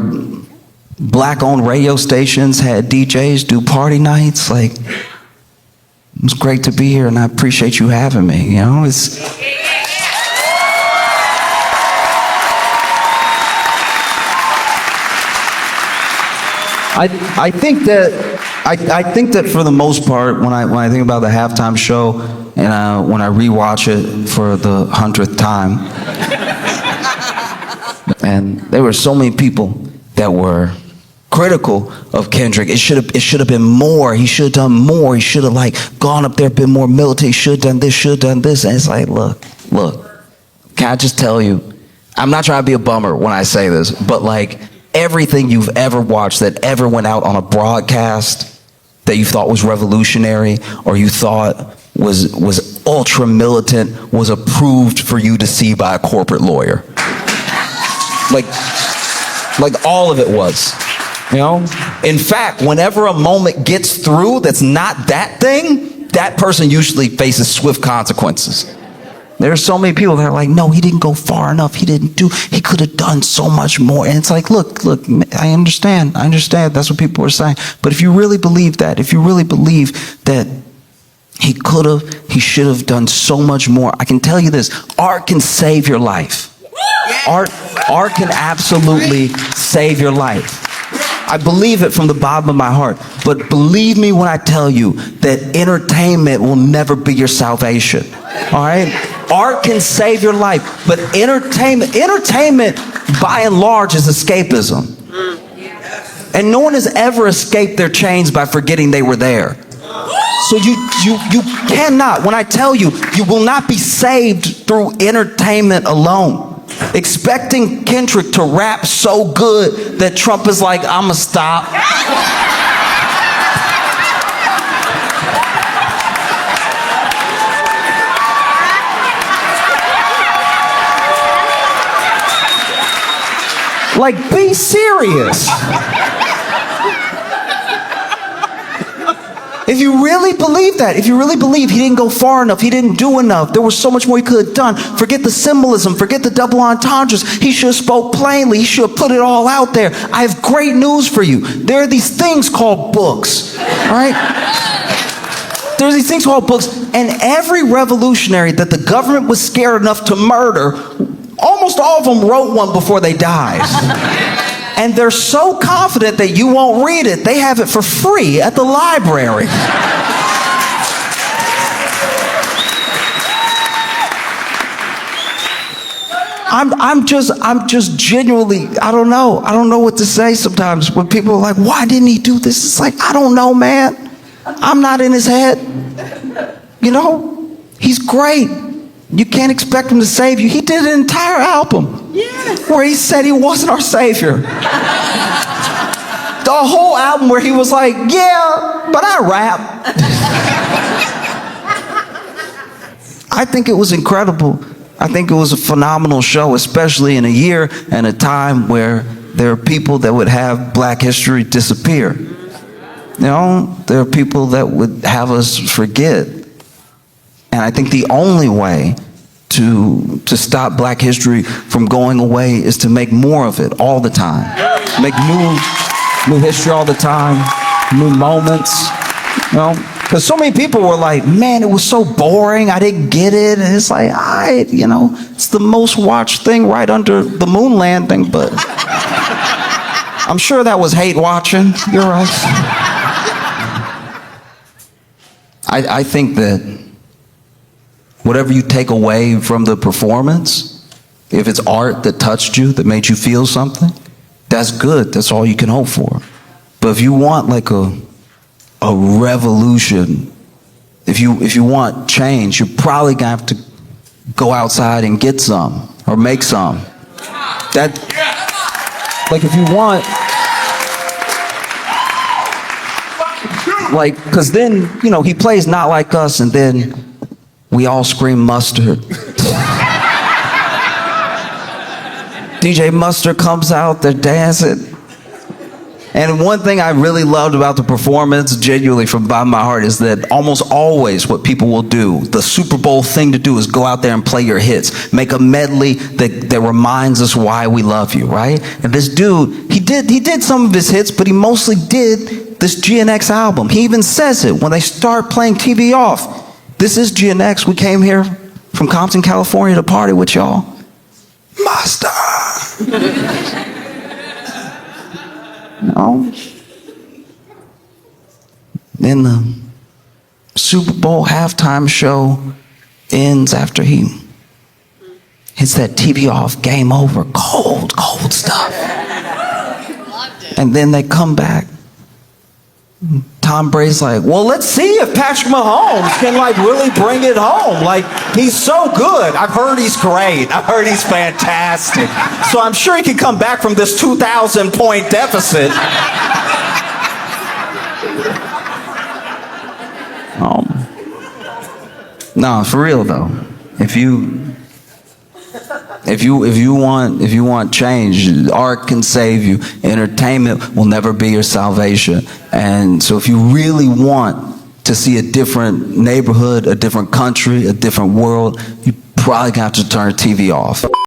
black-owned radio stations had DJs do party nights. Like, it was great to be here, and I appreciate you having me, you know? I think that for the most part, when I think about the halftime show, and when I rewatch it for the 100th time, and there were so many people that were critical of Kendrick. It should have been more. He should have done more. He should have like gone up there, been more militant. He should have done this, should have done this. And it's like, look, can I just tell you, I'm not trying to be a bummer when I say this, but like everything you've ever watched that ever went out on a broadcast that you thought was revolutionary or you thought was ultra militant was approved for you to see by a corporate lawyer. Like all of it was. You know? In fact, whenever a moment gets through that's not that thing, that person usually faces swift consequences. There are so many people that are like, no, he didn't go far enough. He could have done so much more. And it's like, look, I understand. That's what people are saying. But if you really believe that, if you really believe that he should have done so much more, I can tell you this, art can save your life. Art can absolutely save your life. I believe it from the bottom of my heart. But believe me when I tell you that entertainment will never be your salvation. All right? Art can save your life, but entertainment by and large is escapism. And no one has ever escaped their chains by forgetting they were there. So you cannot, when I tell you, you will not be saved through entertainment alone. Expecting Kendrick to rap so good that Trump is like, I'ma stop. Like, be serious. If you really believe that, if you really believe he didn't go far enough, he didn't do enough, there was so much more he could have done, forget the symbolism, forget the double entendres, he should have spoke plainly, he should have put it all out there. I have great news for you. There are these things called books, right? There's these things called books, and every revolutionary that the government was scared enough to murder, almost all of them wrote one before they died. And they're so confident that you won't read it, they have it for free at the library. I'm just genuinely, I don't know what to say sometimes when people are like, why didn't he do this? It's like, I don't know, man. I'm not in his head. You know, he's great. You can't expect him to save you. He did an entire album where he said he wasn't our savior. The whole album where he was like, yeah, but I rap. I think it was incredible. I think it was a phenomenal show, especially in a year and a time where there are people that would have Black history disappear. You know, there are people that would have us forget. And I think the only way to stop Black history from going away is to make more of it all the time. Make new history all the time, new moments, you know? Because so many people were like, man, it was so boring, I didn't get it. And it's like, it's the most watched thing right under the moon landing, but I'm sure that was hate watching. You're right. I think that whatever you take away from the performance, if it's art that touched you, that made you feel something, that's good. That's all you can hope for. But if you want like a revolution, if you want change, you're probably gonna have to go outside and get some or make some. That, like, if you want, like, because then, you know, he plays Not Like Us, and then we all scream Mustard. DJ Mustard comes out, they're dancing. And one thing I really loved about the performance, genuinely from the bottom of my heart, is that almost always what people will do, the Super Bowl thing to do, is go out there and play your hits. Make a medley that reminds us why we love you, right? And this dude, he did some of his hits, but he mostly did this GNX album. He even says it when they start playing TV Off. This is GNX. We came here from Compton, California to party with y'all. Master. No. Then the Super Bowl halftime show ends after he hits that TV Off, game over, cold stuff. And then they come back. Tom Brady's like, well, let's see if Patrick Mahomes can like really bring it home. Like, he's so good. I've heard he's great. I've heard he's fantastic. So I'm sure he can come back from this 2,000 point deficit. No, for real though. If you want change, art can save you. Entertainment will never be your salvation. And so if you really want to see a different neighborhood, a different country, a different world, you probably have to turn TV off.